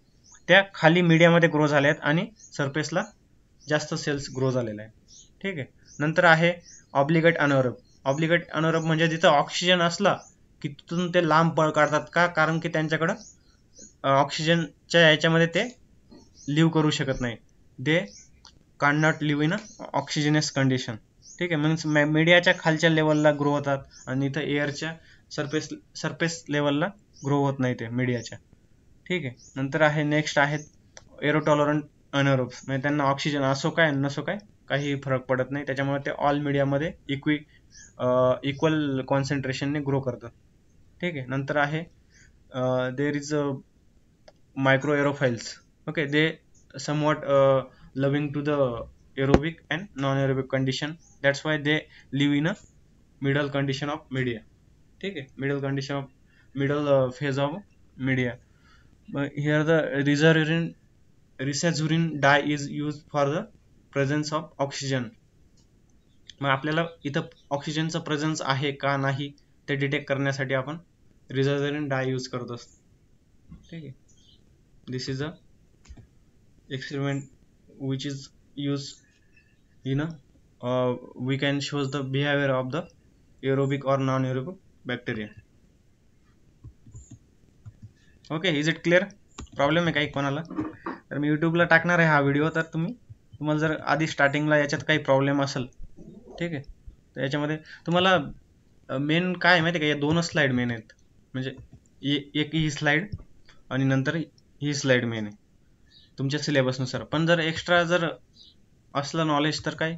त्या खाली मीडियामध्ये ग्रो झाल्या आहेत आणि सरफेसला जास्त सेल्स ग्रो झालेल्या आहेत. ठीक आहे. नंतर आहे ऑब्लिगेट अनएरोब. ऑब्लिगेट अनएरोब म्हणजे जिथं ऑक्सिजन असला की तिथून ते लांब पळ काढतात. का? कारण की त्यांच्याकडं ऑक्सिजनच्या याच्यामध्ये ते लिव्ह करू शकत नाही. They can not live in a oxygenous condition. ठीक आहे. मग मीडियाच्या खालच्या लेवलला ग्रो होतात आणि इथं एअरच्या सरफेस लेवलला ग्रो होत नाही ते मीडियाच्या. ठीक आहे. नंतर आहे नेक्स्ट आहेत एरोटॉलरंट अनएरोब्स. म्हणजे त्यांना ऑक्सिजन असो काय नसो काय काही फरक पडत नाही. त्याच्यामुळे ते ऑल मीडियामध्ये इक्वल कॉन्सन्ट्रेशनने ग्रो करतात. ठीक आहे. नंतर आहे there is microaerophiles. Okay. They somewhat loving to the aerobic and non-aerobic condition. That's why they live in a middle condition of media. ठीक आहे. middle phase of media. Here the resazurin dye is used for the presence of oxygen. मग आपल्याला इथं ऑक्सिजनचं presence आहे का नाही ते डिटेक्ट करण्यासाठी आपण रिझर्झरिन डाय यूज करत असतो. ठीक आहे. This is a experiment which is use in we can shows the behavior of the aerobic or non-aerobic bacteria. Okay. Is it clear? Problem आहे काही कोणाला? तर मी यूट्यूबला टाकणार आहे हा व्हिडिओ. तर तुम्हाला जर आधी स्टार्टिंगला याच्यात काही प्रॉब्लेम असेल, ठीक आहे, तर याच्यामध्ये तुम्हाला मेन काय आहे माहिती आहे का, या दोनच स्लाईड मेन आहेत. म्हणजे एक ही स्लाईड आणि नंतर ही स्लाईड मेन आहे तुमच्या सिलेबसनुसार. पण जर एक्स्ट्रा जर असलं नॉलेज तर काय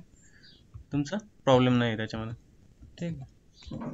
तुमचा प्रॉब्लेम नाही त्याच्यामध्ये. ठीक आहे.